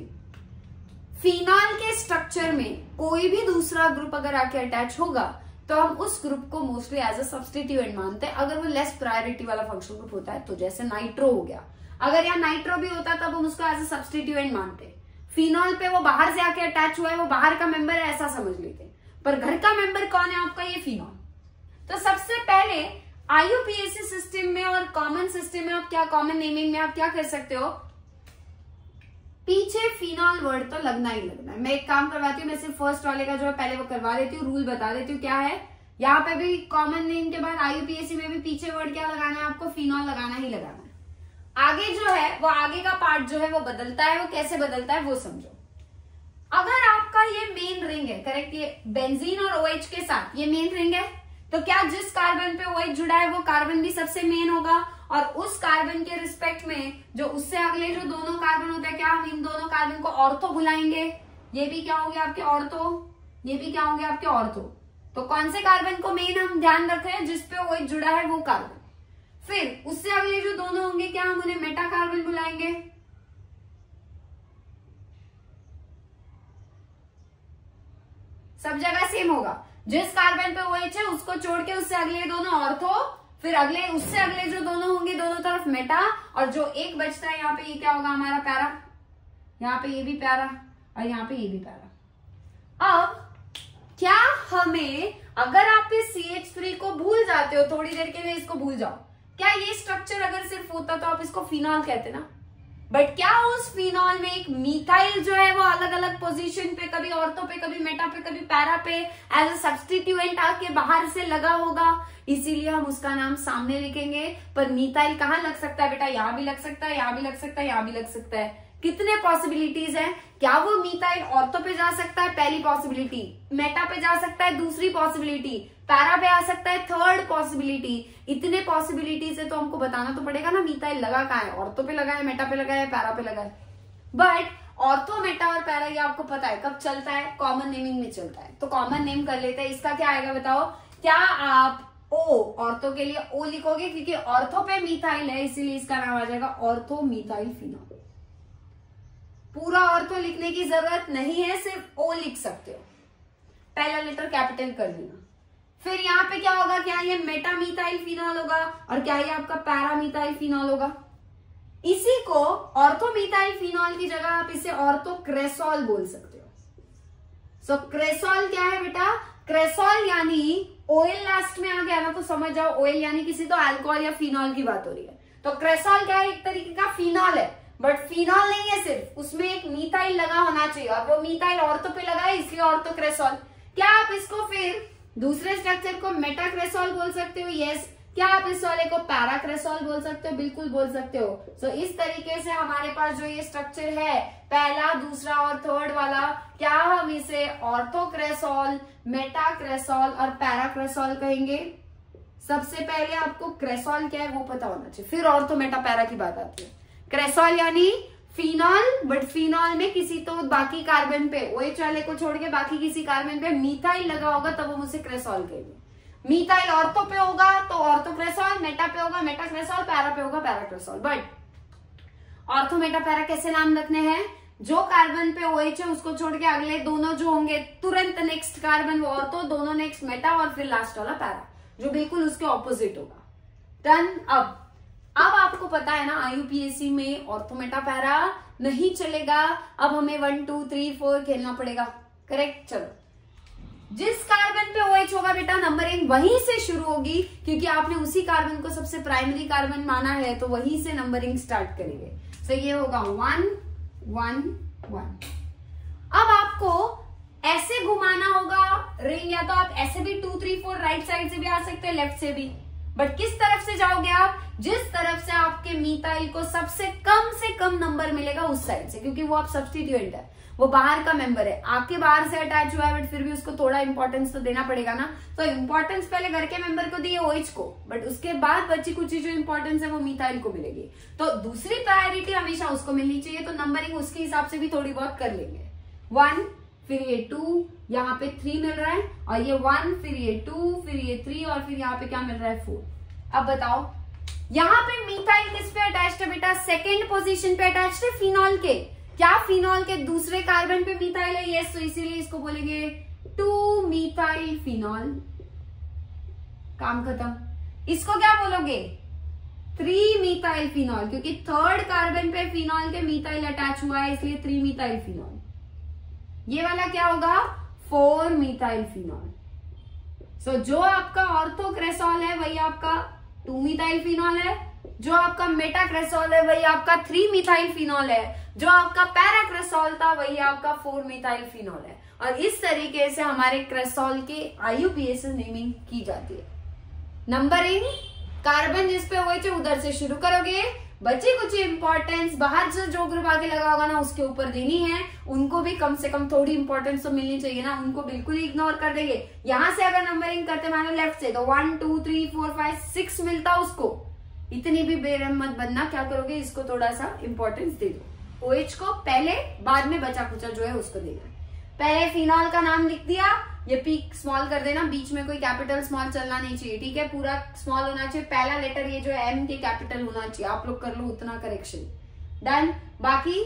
फिनॉल के स्ट्रक्चर में कोई भी दूसरा ग्रुप अगर आके अटैच होगा तो हम उस ग्रुप को मोस्टली एज अ सब्स्टिट्यूएंट मानते हैं। अगर वो लेस प्रायोरिटी वाला फंक्शनल ग्रुप होता है तो जैसे नाइट्रो हो गया, अगर यहाँ नाइट्रो भी होता तब हम उसको एज अ सब्स्टिट्यूएंट मानते हैं। फिनॉल पे वो बाहर से आके अटैच हुआ है, वो बाहर का मेंबर है ऐसा समझ लेते, पर घर का मेंबर कौन है आपका, ये फिनॉल। तो सबसे पहले IUPAC सिस्टम में और कॉमन सिस्टम में आप क्या, कॉमन नेमिंग में आप क्या कर सकते हो, पीछे फिनॉल वर्ड तो लगना ही लगना है। मैं एक काम करवाती हूँ, मैं सिर्फ फर्स्ट वाले का जो है पहले वो करवा देती हूँ, रूल बता देती हूँ क्या है। यहाँ पे भी कॉमन नेम के बाद IUPAC में भी पीछे वर्ड क्या लगाना है, आपको फिनॉल लगाना ही लगाना है। आगे जो है वो आगे का पार्ट जो है वो बदलता है, वो कैसे बदलता है वो समझो। अगर आपका ये मेन रिंग है, करेक्ट, ये बेंजीन और OH के साथ ये मेन रिंग है, तो क्या जिस कार्बन पे OH जुड़ा है वो कार्बन भी सबसे मेन होगा, और उस कार्बन के रिस्पेक्ट में जो उससे अगले जो दोनों कार्बन होते हैं, क्या हम इन दोनों कार्बन को ऑर्थो बुलाएंगे, ये भी क्या होंगे आपके ऑर्थो, ये भी क्या होंगे आपके ऑर्थो। तो कौन से कार्बन को मेन हम ध्यान रख रहे हैं, जिसपे OH जुड़ा है वो कार्बन। फिर उससे अगले जो दोनों होंगे क्या हम उन्हें मेटा कार्बन बुलाएंगे। सब जगह सेम होगा, जिस कार्बन पे OH है उसको छोड़ के उससे अगले दोनों ऑर्थो, फिर अगले उससे अगले जो दोनों होंगे दोनों तरफ मेटा, और जो एक बचता है यहाँ पे ये क्या होगा हमारा पैरा, यहाँ पे ये भी पैरा और यहाँ पे ये भी पैरा। अब क्या हमें, अगर आप इस CH3 को भूल जाते हो, थोड़ी देर के लिए इसको भूल जाओ, क्या ये स्ट्रक्चर अगर सिर्फ होता तो आप इसको फिनॉल कहते ना, बट क्या उस फिनॉल में एक मिथाइल जो है वो अलग अलग पोजीशन पे, कभी ऑर्थो पे, कभी मेटा पे, कभी पैरा पे एज अ सब्स्टिट्यूएंट आके बाहर से लगा होगा, इसीलिए हम उसका नाम सामने लिखेंगे। पर मिथाइल कहाँ लग सकता है बेटा, यहाँ भी लग सकता है, यहाँ भी लग सकता है, यहाँ भी लग सकता है। कितने पॉसिबिलिटीज हैं, क्या वो मिथाइल ऑर्थो पे जा सकता है, पहली पॉसिबिलिटी, मेटा पे जा सकता है, दूसरी पॉसिबिलिटी, पैरा पे आ सकता है, थर्ड पॉसिबिलिटी। इतने पॉसिबिलिटीज है तो हमको बताना तो पड़ेगा ना मिथाइल लगा कहाँ है, ऑर्थो पे लगा है, मेटा पे लगा है, पैरा पे लगा है। बट ऑर्थो, मेटा और पैरा ये आपको पता है कब चलता है, कॉमन नेमिंग में चलता है। तो कॉमन नेम कर लेते हैं। इसका क्या आएगा बताओ? क्या आप ओ ऑर्थो के लिए ओ लिखोगे? क्योंकि ऑर्थो पे मिथाइल है इसीलिए इसका नाम आ जाएगा ऑर्थो मिथाइल फिनॉल। पूरा ऑर्थो लिखने की जरूरत नहीं है, सिर्फ ओ लिख सकते हो, पहला लेटर कैपिटल कर देना। फिर यहाँ पे क्या होगा? क्या ये मेटा मिथाइल फिनॉल होगा और क्या ये आपका पैरा मिथाइल फिनॉल होगा। इसी को ऑर्थो मिथाइल फिनॉल की जगह आप इसे ऑर्थो क्रेसॉल बोल सकते हो। सो क्रेसॉल क्या है बेटा? क्रेसॉल यानी ओएल लास्ट में आ गया ना तो समझ जाओ ओएल यानी किसी तो अल्कोहल या फिनॉल की बात हो रही है। तो क्रेसॉल क्या है? एक तरीके का फिनॉल है, बट फिनॉल नहीं है, सिर्फ उसमें एक मिथाइल लगा होना चाहिए और वो मिथाइल ऑर्थो पे लगा है इसलिए ऑर्थो क्रेसॉल। क्या आप इसको फिर दूसरे स्ट्रक्चर को मेटा क्रेसॉल बोल सकते हो? यस। क्या आप इस वाले को पैरा क्रेसॉल बोल सकते हो? बिल्कुल बोल सकते हो। सो इस तरीके से हमारे पास जो ये स्ट्रक्चर है पहला, दूसरा और थर्ड वाला, क्या हम इसे ऑर्थो क्रेसॉल, मेटा क्रेसॉल और पैरा क्रेसॉल कहेंगे। सबसे पहले आपको क्रेसॉल क्या है वो पता होना चाहिए, फिर ऑर्थो मेटा पैरा की बात आती है। क्रेसॉल यानी फिनॉल, बट फिनॉल में किसी तो बाकी कार्बन पे OH वाले को छोड़ के बाकी किसी कार्बन पे मिथाइल लगा होगा तब हम उसे क्रेसॉल कहेंगे। मिथाइल ऑर्थो पे होगा तो ऑर्थो क्रेसॉल, मेटा पे होगा मेटा क्रेसॉल, पैरा पे होगा para cresol. But ortho meta para कैसे नाम रखने हैं? जो कार्बन पे OH है उसको छोड़ के अगले दोनों जो होंगे तुरंत नेक्स्ट कार्बन वो ऑर्थो, दोनों नेक्स्ट मेटा और फिर लास्ट वाला पैरा जो बिल्कुल उसके ऑपोजिट होगा। डन। अब आपको पता है ना IUPAC में ऑर्थो मेटा पैरा नहीं चलेगा। अब हमें 1 2 3 4 खेलना पड़ेगा। करेक्ट। चलो, जिस कार्बन पे OH होगा बेटा नंबरिंग वहीं से शुरू होगी क्योंकि आपने उसी कार्बन को सबसे प्राइमरी कार्बन माना है तो वहीं से नंबरिंग स्टार्ट करेंगे। सो ये होगा 1 1 1। अब आपको ऐसे घुमाना होगा रिंग, या तो आप ऐसे भी 2 3 4 राइट साइड से भी आ सकते हैं, लेफ्ट से भी। बट किस तरफ से जाओगे आप? जिस तरफ से आपके मिथाइल को सबसे कम नंबर मिलेगा उस साइड से, क्योंकि वो आप सब्स्टिट्यूएंट है, वो बाहर का मेंबर है, आपके बाहर से अटैच हुआ है, बट फिर भी उसको थोड़ा इंपॉर्टेंस तो देना पड़ेगा ना। तो इंपॉर्टेंस पहले घर के मेंबर को दिए OH को, बट उसके बाद बची कुछ जो इंपॉर्टेंस है वो मिथाइल को मिलेगी। तो दूसरी प्रायोरिटी हमेशा उसको मिलनी चाहिए। तो नंबरिंग उसके हिसाब से भी थोड़ी बहुत कर लेंगे। 1, फिर ये 2, यहाँ पे 3 मिल रहा है, और ये 1, फिर ये 2, फिर ये 3, और फिर यहाँ पे क्या मिल रहा है 4। अब बताओ यहाँ पे मिथाइल किस पे अटैच्ड है बेटा? सेकेंड पोजीशन पे अटैच्ड है फिनॉल के। क्या फिनॉल के दूसरे कार्बन पे मिथाइल है? यस। तो इसीलिए इसको बोलेंगे 2 मिथाइल फिनॉल। काम खत्म। इसको क्या बोलोगे? 3 मिथाइल फिनॉल, क्योंकि थर्ड कार्बन पे फिनॉल के मिथाइल अटैच हुआ है इसलिए 3 मिथाइल फिनॉल। ये वाला क्या होगा? 4 मिथाइल फिनॉल। सो जो आपका ऑर्थो क्रेसॉल है वही आपका 2 मिथाइल फिनॉल है, जो आपका मेटा क्रेसॉल है वही आपका 3 मिथाइल फिनॉल है, जो आपका पैरा क्रेसॉल था वही आपका 4 मिथाइल फिनॉल है। और इस तरीके से हमारे क्रेसॉल की IUPAC नेमिंग की जाती है। नंबरिंग कार्बन जिस पे OH उधर से शुरू करोगे, बची कुछ इंपॉर्टेंस बाहर से जो ग्रुप आगे लगा होगा ना उसके ऊपर देनी है। उनको भी कम से कम थोड़ी इंपॉर्टेंस तो मिलनी चाहिए ना, उनको बिल्कुल ही इग्नोर कर देंगे। यहां से अगर नंबरिंग करते मानो लेफ्ट से तो 1 2 3 4 5 6 मिलता उसको, इतनी भी बेरहम मत बनना। क्या करोगे? इसको थोड़ा सा इंपॉर्टेंस दे दो। OH को पहले, बाद में बचा कुचा जो है उसको देना। पहले फिनॉल का नाम लिख दिया, ये पी स्मॉल कर देना, बीच में कोई कैपिटल स्मॉल चलना नहीं चाहिए, ठीक है? पूरा स्मॉल होना चाहिए। पहला लेटर ये जो है M के कैपिटल होना चाहिए। आप लोग कर लो उतना करेक्शन। डन। बाकी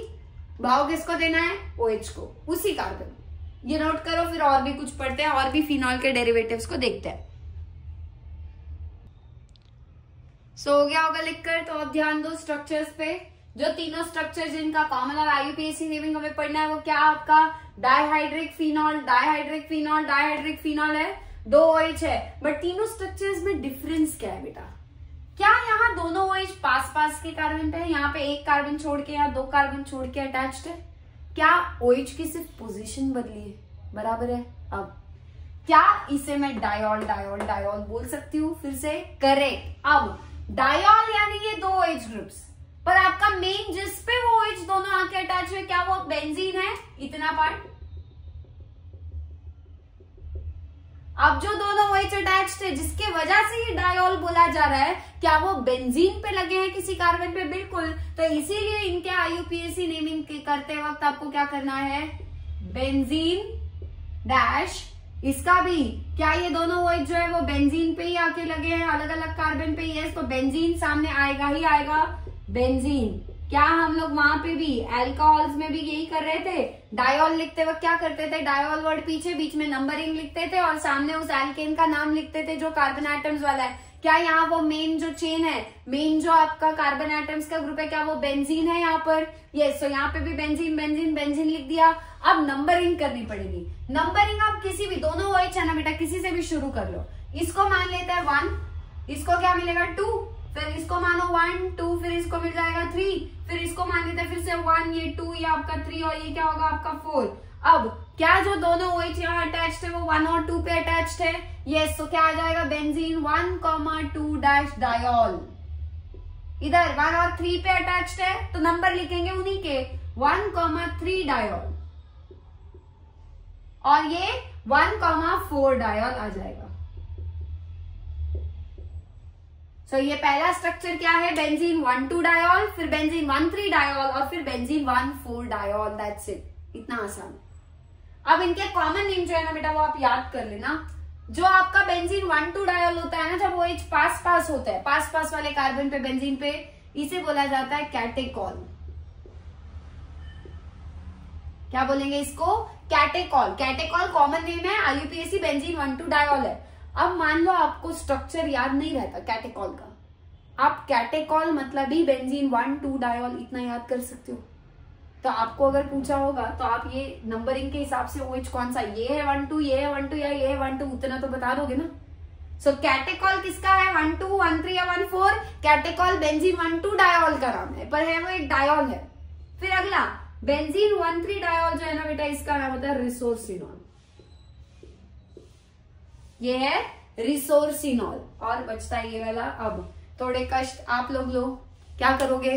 भाव किसको देना है? OH को, उसी कार्बन। ये नोट करो, फिर और भी कुछ पढ़ते हैं, और भी फिनॉल के डेरिवेटिव्स को देखते हैं। सो हो गया होगा लिखकर। तो अब ध्यान दो स्ट्रक्चर्स पे। जो तीनों स्ट्रक्चर जिनका कॉमन और IUPAC नेमिंग हमें पढ़ना है वो क्या आपका? Dihydric phenol, dihydric phenol, dihydric phenol है, 2 OH है। बट तीनों स्ट्रक्चर्स में डिफरेंस क्या है बेटा? क्या यहाँ दोनों OH पास पास के कार्बन पे है? यहाँ पे एक कार्बन छोड़ के या 2 कार्बन छोड़ के अटैच्ड है? क्या OH की सिर्फ पोजीशन बदली है? बराबर है। अब क्या इसे मैं डायोल डायोल डायोल बोल सकती हूँ फिर से? करेक्ट। अब डायोल यानी ये 2 OH ग्रुप्स, पर आपका मेन जिस पे वो OH दोनों आके अटैच हुए क्या वो बेंजीन है? इतना पार्ट। अब जो दोनों OH अटैच्ड है जिसके वजह से ये डायोल बोला जा रहा है, क्या वो बेंजीन पे लगे हैं किसी कार्बन पे? बिल्कुल। तो इसीलिए इनके IUPAC नेमिंग करते वक्त आपको क्या करना है, बेंजीन डैश। इसका भी क्या ये दोनों OH जो है वो बेंजीन पे ही आके लगे हैं, अलग अलग कार्बन पे? यस, तो बेंजीन सामने आएगा ही आएगा, बेंजीन। क्या हम लोग वहां पे भी अल्कोहल्स में भी यही कर रहे थे? डायोल लिखते वक्त क्या करते थे, डायोल वर्ड पीछे बीच में नंबरिंग लिखते थे और सामने उस एल्केन का नाम लिखते थे जो कार्बन एटम्स वाला है। क्या यहाँ वो मेन जो चेन है, मेन जो आपका कार्बन एटम्स का ग्रुप है, क्या वो बेंजीन है यहाँ पर? यस, तो यहाँ पे भी बेंजीन बेंजीन बेंजीन लिख दिया। अब नंबरिंग करनी पड़ेगी। नंबरिंग आप किसी भी, दोनों OH है ना बेटा, किसी से भी शुरू कर लो। इसको मान लेते हैं 1, इसको क्या मिलेगा 2, फिर इसको मानो 1 2, फिर इसको मिल जाएगा 3, फिर इसको मान लेते हैं फिर से 1, ये 2, ये आपका 3 और ये क्या होगा आपका 4। अब क्या जो दोनों OH यहाँ अटैच्ड है वो 1 और 2 पे अटैच्ड है? यस, तो क्या आ जाएगा, बेंजीन 1,2 डैश डायोल। इधर 1 और 3 पे अटैच्ड है तो नंबर लिखेंगे उन्हीं के, 1,3 डायोल, और ये 1,4 डायोल आ जाएगा। सो ये पहला स्ट्रक्चर क्या है, बेंजीन 1,2 डायोल, फिर बेंजीन 1,3 डायोल और फिर बेंजीन 1,4 डायोल। दैट्स इट, इतना आसान। अब इनके कॉमन नेम जो है ना बेटा वो आप याद कर लेना। जो आपका बेंजीन 1,2 डायोल होता है ना, जब वो OH पास पास होता है, पास पास वाले कार्बन पे बेंजीन पे, इसे बोला जाता है कैटेकॉल। क्या बोलेंगे इसको, कैटेकॉल। कैटेकॉल कॉमन नेम है, IUPAC बेंजीन 1,2 डायोल है। अब मान लो आपको स्ट्रक्चर याद नहीं रहता कैटेकॉल का, आप कैटेकॉल मतलब ही बेंजीन 1,2 डायोल इतना याद कर सकते हो। तो आपको अगर पूछा होगा तो आप ये नंबरिंग के हिसाब से OH कौन सा, ये है 1,2, ये है 1,2 या ये है 1,2, उतना तो बता दोगे ना। सो कैटेकॉल किसका है, 1,2, 1,3 या 1,4? कैटेकॉल बेंजीन 1,2 डायोल का नाम है, पर है वो एक डायोल है। फिर अगला बेंजीन 1,3 डायोल जो है ना बेटा, इसका नाम होता है रिसोर्सिनॉल। ये है रिसोर्सिनॉल। और बचता है ये वाला। अब थोड़े कष्ट आप लोग लो, क्या करोगे,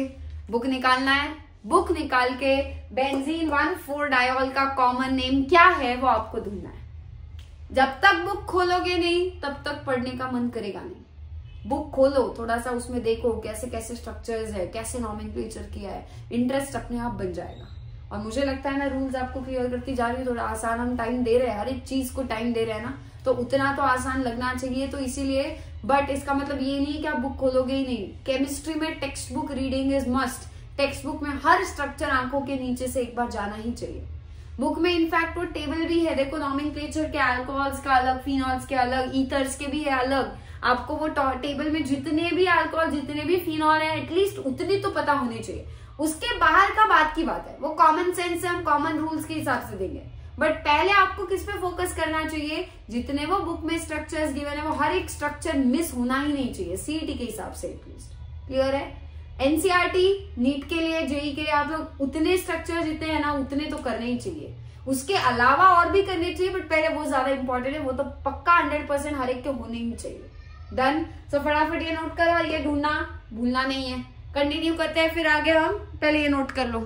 बुक निकालना है। बुक निकाल के बेंजीन 1,4 डायोल का कॉमन नेम क्या है वो आपको ढूंढना है। जब तक बुक खोलोगे नहीं तब तक पढ़ने का मन करेगा नहीं। बुक खोलो, थोड़ा सा उसमें देखो कैसे कैसे स्ट्रक्चर्स है, कैसे नॉमेनक्लेचर किया है, इंटरेस्ट अपने आप बन जाएगा। और मुझे लगता है ना रूल्स आपको क्लियर करती जा रही है, थोड़ा आसान हम टाइम दे रहे हैं, हर एक चीज को टाइम दे रहे हैं ना, तो उतना तो आसान लगना चाहिए। तो इसीलिए, बट इसका मतलब ये नहीं कि आप बुक खोलोगे ही नहीं। केमिस्ट्री में text book reading is must. Text book में हर स्ट्रक्चर आंखों के नीचे से एक बार जाना ही चाहिए। बुक में इनफैक्ट वो टेबल भी है, देखो नॉमेनक्लेचर के, अल्कोहल्स का अलग, फिनॉल्स के अलग, ईथर्स के भी है अलग। आपको वो टेबल में जितने भी अल्कोहल, जितने भी फिनॉल है, एटलीस्ट उतनी तो पता होनी चाहिए। उसके बाहर का बात की बात है, वो कॉमन सेंस से हम कॉमन रूल्स के हिसाब से देंगे। बट पहले आपको किस पे फोकस करना चाहिए, जितने वो बुक में स्ट्रक्चर्स गिवन है वो हर एक स्ट्रक्चर मिस होना ही नहीं चाहिए, सीईटी के हिसाब से एटलीस्ट। क्लियर है। एनसीईआरटी, नीट के लिए, जेई के लिए आप लोग उतने स्ट्रक्चर जितने हैं ना उतने तो करने ही चाहिए। उसके अलावा और भी करने चाहिए, बट पहले वो ज्यादा इंपॉर्टेंट है, वो तो पक्का 100% हर एक के होने ही चाहिए। डन। सो फटाफट ये नोट करो और ये ढूंढना भूलना नहीं है। कंटिन्यू करते हैं फिर आगे हम, पहले ये नोट कर लो।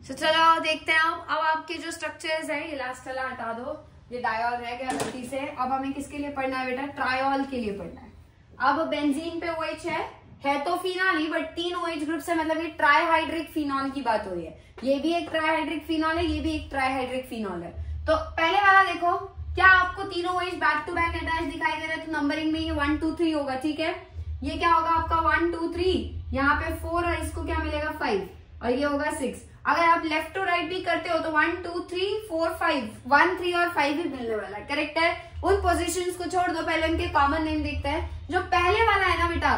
तो चलो देखते हैं अब आपके जो स्ट्रक्चर्स है, ये लास्ट वाला हटा दो, ये डायोल रह गया गलती से। अब हमें किसके लिए पढ़ना है बेटा, ट्रायोल के लिए पढ़ना है। अब बेंजीन पे OH है तो phenol he, but 3 OH group से, मतलब ये ट्राईहाइड्रिक फिनॉल की बात हो रही है। ये भी एक ट्राईहाइड्रिक फिनॉल है, ये भी एक ट्राईहाइड्रिक फिनॉल है। तो पहले वाला देखो, क्या आपको तीनों OH back to back attach दिखाई दे रहे हैं, तो नंबरिंग में ये 1 2 3 होगा। ठीक है, ये क्या होगा आपका 1 2 3, यहाँ पे 4 और इसको क्या मिलेगा 5, और ये होगा 6। अगर आप लेफ्ट टू राइट भी करते हो तो 1 2 3 4 5, 1 3 और 5 ही मिलने वाला है। करेक्ट है। उन पोजीशंस को छोड़ दो, पहले उनके कॉमन नेम देखते हैं। जो पहले वाला है ना बेटा,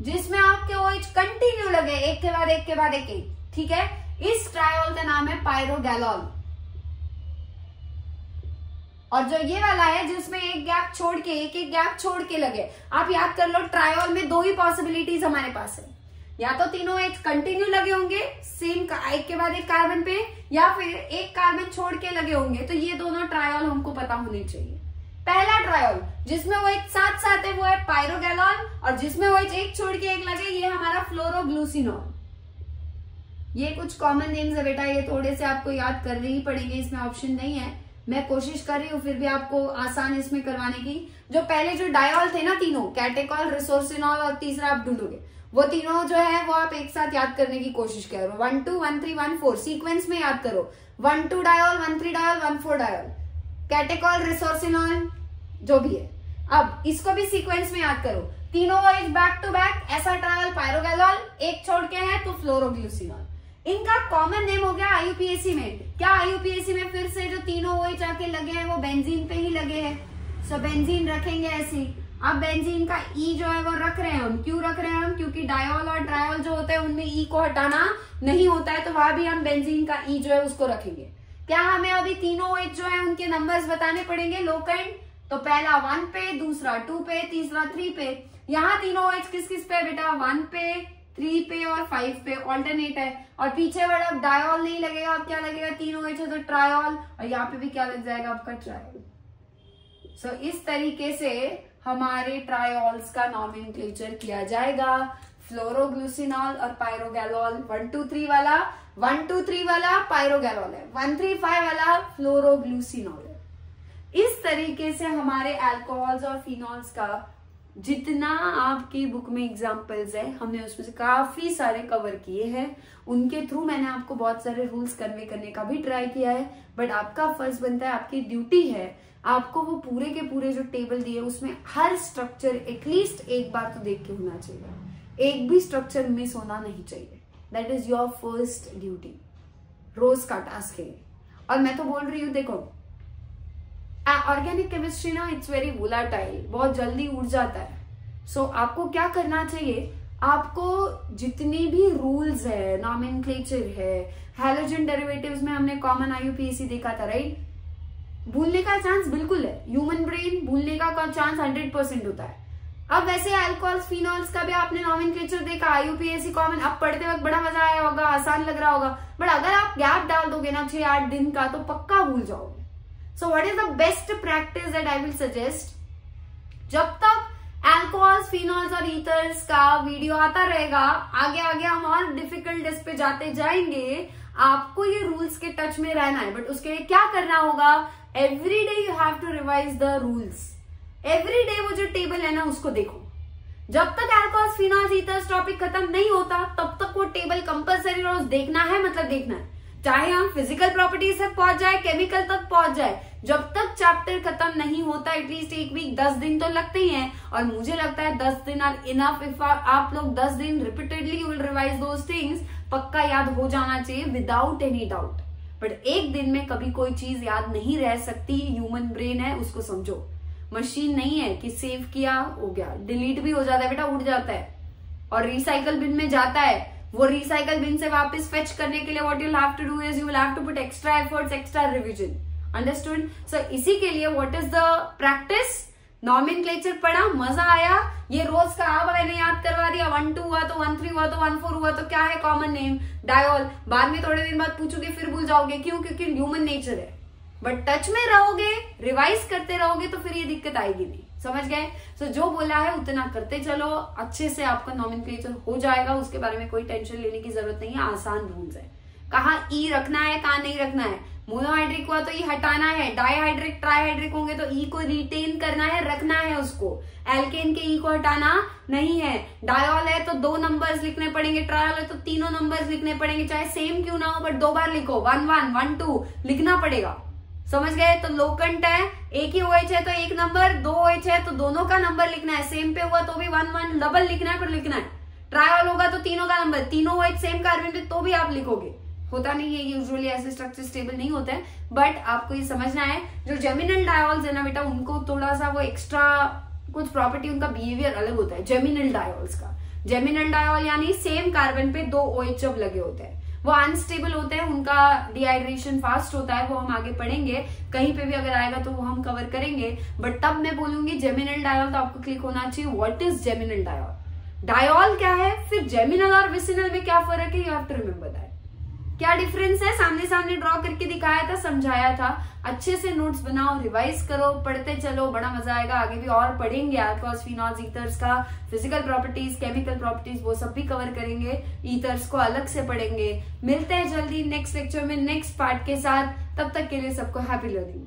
जिसमें आपके OH कंटिन्यू लगे एक के बाद एक के बाद एक, ठीक है, इस ट्रायोल का नाम है पायरोगैलोल। और जो ये वाला है जिसमें एक गैप छोड़ के, एक एक गैप छोड़ के लगे, आप याद कर लो ट्रायोल में 2 ही पॉसिबिलिटीज हमारे पास है, या तो तीनों OH कंटिन्यू लगे होंगे सेम एक के बाद एक कार्बन पे, या फिर एक कार्बन छोड़ के लगे होंगे। तो ये दोनों ट्रायोल हमको पता होने चाहिए। पहला ट्रायोल जिसमें OH साथ साथ है वो है पायरोगैलोल, और जिसमें OH एक छोड़ के एक लगे ये हमारा फ्लोरोग्लूसिनॉल। ये कुछ कॉमन नेम्स है बेटा, ये थोड़े से आपको याद करने ही पड़ेंगे, इसमें ऑप्शन नहीं है, मैं कोशिश कर रही हूँ फिर भी आपको आसान इसमें करवाने की। जो पहले जो डायोल थे ना तीनों, कैटेकॉल, रिसोर्सिनॉल और तीसरा आप ढूंढोगे, वो तीनों जो है वो आप एक साथ याद करने की कोशिश करो। 1 2 1 3 1 4 सीक्वेंस में याद करो। 1 2 diol, 1 3 diol, 1 4 diol, catechol, resorcinol, जो भी है। अब इसको भी सीक्वेंस में याद करो। तीनों OH बैक टू बैक, ऐसा ट्रायल, पायरोगैलॉल, एक छोड़ के है तो फ्लोरोग्लूसिनॉल। इनका कॉमन नेम हो गया IUPAC में। क्या IUPAC में फिर से जो तीनों OH आके लगे हैं वो बेंजीन पे ही लगे हैं, सो बेंजीन रखेंगे ऐसे। अब बेंजीन का E जो है वो रख रहे हैं हम। क्यों रख रहे हैं हम? क्योंकि डायोल और ट्रायोल जो होते हैं उनमें E को हटाना नहीं होता है, तो वहां भी हम बेंजीन का E जो है उसको रखेंगे। क्या हमें अभी तीनों OH जो है उनके नंबर्स बताने पड़ेंगे लोकेंड? तो पहला 1 पे, दूसरा 2 पे, तीसरा 3 पे। यहाँ तीनों OH किस किस पे बेटा? 1 पे, 3 पे और 5 पे, ऑल्टरनेट है। और पीछे वाला अब डायोल नहीं लगेगा, अब क्या लगेगा? तीनों OH है तो ट्रायोल, और यहाँ पे भी क्या लग जाएगा आपका? ट्रायोल। सो इस तरीके से हमारे ट्रायोल्स का नॉमेनक्लेचर किया जाएगा। फ्लोरोग्लूसिनॉल और पायरोगैलॉल, 1 2 3 वाला 1 2 3 वाला पायरोगैलॉल है, 1 3 5 वाला फ्लोरोग्लूसिनॉल है। इस तरीके से हमारे अल्कोहल्स और फिनॉल्स का जितना आपकी बुक में एग्जाम्पल्स है, हमने उसमें से काफी सारे कवर किए हैं। उनके थ्रू मैंने आपको बहुत सारे रूल्स कन्वे करने का भी ट्राई किया है, बट आपका फर्ज बनता है, आपकी ड्यूटी है, आपको वो पूरे के पूरे जो टेबल दिए उसमें हर स्ट्रक्चर एटलीस्ट एक बार तो देख के होना चाहिए। एक भी स्ट्रक्चर मिस होना नहीं चाहिए। That is your first duty, रोज का टास्क है। और मैं तो बोल रही हूँ, देखो ऑर्गेनिक केमिस्ट्री ना इट्स वेरी वोलाटाइल, बहुत जल्दी उड़ जाता है। सो आपको क्या करना चाहिए? आपको जितनी भी रूल्स है, नॉमेनक्लेचर है, हैलोजन डेरिवेटिव्स में हमने कॉमन IUPAC देखा था, राइट? भूलने का चांस बिल्कुल है, ह्यूमन ब्रेन भूलने का चांस 100% होता है। अब वैसे अल्कोहल्स, फिनॉल्स का भी आपने नॉमेनक्लेचर देखा, IUPAC कॉमन। अब पढ़ते वक्त बड़ा मजा आया होगा, आसान लग रहा होगा, बट अगर आप गैप डाल दोगे ना 6-8 दिन का, तो पक्का भूल जाओगे। So what is the best practice that I will suggest? जब तक अल्कोहल्स, फिनॉल्स और ईथर्स का वीडियो आता रहेगा, आगे आगे हम और डिफिकल्ट इस पे जाते जाएंगे। आपको ये रूल्स के टच में रहना है, बट उसके लिए क्या करना होगा? Every day you have to revise the rules. Every day वो जो टेबल है ना उसको देखो। जब तक अल्कोहल्स, फिनॉल्स, ईथर्स टॉपिक खत्म नहीं होता, तब तक वो टेबल कंपल्सरी रोज देखना है, मतलब देखना है। चाहे हम फिजिकल प्रॉपर्टीज तक पहुंच जाए, केमिकल तक पहुंच जाए, जब तक चैप्टर खत्म नहीं होता एटलीस्ट 1 वीक, 10 दिन तो लगते ही हैं। और मुझे लगता है 10 दिन आर इनफ। इफ आप लोग 10 दिन repeatedly will revise those things, पक्का याद हो जाना चाहिए विदाउट एनी डाउट। बट एक दिन में कभी कोई चीज याद नहीं रह सकती। ह्यूमन ब्रेन है, उसको समझो, मशीन नहीं है कि सेव किया हो गया, डिलीट भी हो जाता है बेटा, उड़ जाता है और रिसाइकल बिन में जाता है। वो रिसाइकल बिन से वापस फेच करने के लिए what you will have to do is you will have to put extra efforts, extra revision. Understood? So इसी के लिए what is the practice? Nomenclature पढ़ा, मजा आया, ये रोज का अब मैंने याद करवा दिया। 1 2 हुआ तो 1 3 हुआ तो 1 4 हुआ तो क्या है कॉमन नेम? डायोल। बाद में थोड़े दिन बाद पूछोगे, फिर भूल जाओगे। क्यों? क्योंकि ह्यूमन नेचर है। बट टच में रहोगे, रिवाइज करते रहोगे, तो फिर ये दिक्कत आएगी नहीं। समझ गए? सो जो बोला है उतना करते चलो, अच्छे से आपका नॉमेनक्लेचर हो जाएगा। उसके बारे में कोई टेंशन लेने की जरूरत नहीं है, आसान रूल्स है। कहाँ ई रखना है, कहाँ नहीं रखना है। मोनोहाइड्रिक हुआ तो ई हटाना है, डाईहाइड्रिक, ट्राईहाइड्रिक होंगे तो ई को रिटेन करना है, रखना है उसको। एल्केन के ई को हटाना नहीं है। डायोल है तो 2 नंबर्स लिखने पड़ेंगे, ट्रायोल है तो 3 नंबर्स लिखने पड़ेंगे, चाहे सेम क्यों ना हो, बट 2 बार लिखो। 1 1 1 2 लिखना पड़ेगा। समझ गए? तो लोकेंट है, एक ही OH है तो 1 नंबर, 2 OH है तो दोनों का नंबर लिखना है। सेम पे हुआ तो भी 1 1 डबल लिखना है, पर लिखना है। ट्रायल होगा तो तीनों का नंबर, तीनों OH सेम कार्बन पे तो भी आप लिखोगे। होता नहीं है यूजुअली, ऐसे स्ट्रक्चर स्टेबल नहीं होते हैं, बट आपको ये समझना है। जो जेमिनल डायोल्स है ना बेटा, उनको थोड़ा सा वो एक्स्ट्रा कुछ प्रॉपर्टी, उनका बिहेवियर अलग होता है जेमिनल डायोल्स का। जेमिनल डायोल यानी सेम कार्बन पे 2 OH जब लगे होते हैं, वो अनस्टेबल होते हैं, उनका डिहाइड्रेशन फास्ट होता है। वो हम आगे पढ़ेंगे, कहीं पे भी अगर आएगा तो वो हम कवर करेंगे। बट तब मैं बोलूंगी जेमिनल डायोल, तो आपको क्लिक होना चाहिए what is geminal diol. Diol क्या है, फिर जेमिनल और विसिनल में क्या फर्क है, you have to remember that. क्या डिफरेंस है, सामने सामने ड्रॉ करके दिखाया था, समझाया था। अच्छे से नोट्स बनाओ, रिवाइज करो, पढ़ते चलो, बड़ा मजा आएगा। आगे भी और पढ़ेंगे, अल्कोहल्स, फिनॉल्स, ईथर्स का फिजिकल प्रॉपर्टीज, केमिकल प्रॉपर्टीज, वो सब भी कवर करेंगे। ईथर्स को अलग से पढ़ेंगे। मिलते हैं जल्दी नेक्स्ट लेक्चर में नेक्स्ट पार्ट के साथ। तब तक के लिए सबको हैप्पी लर्निंग।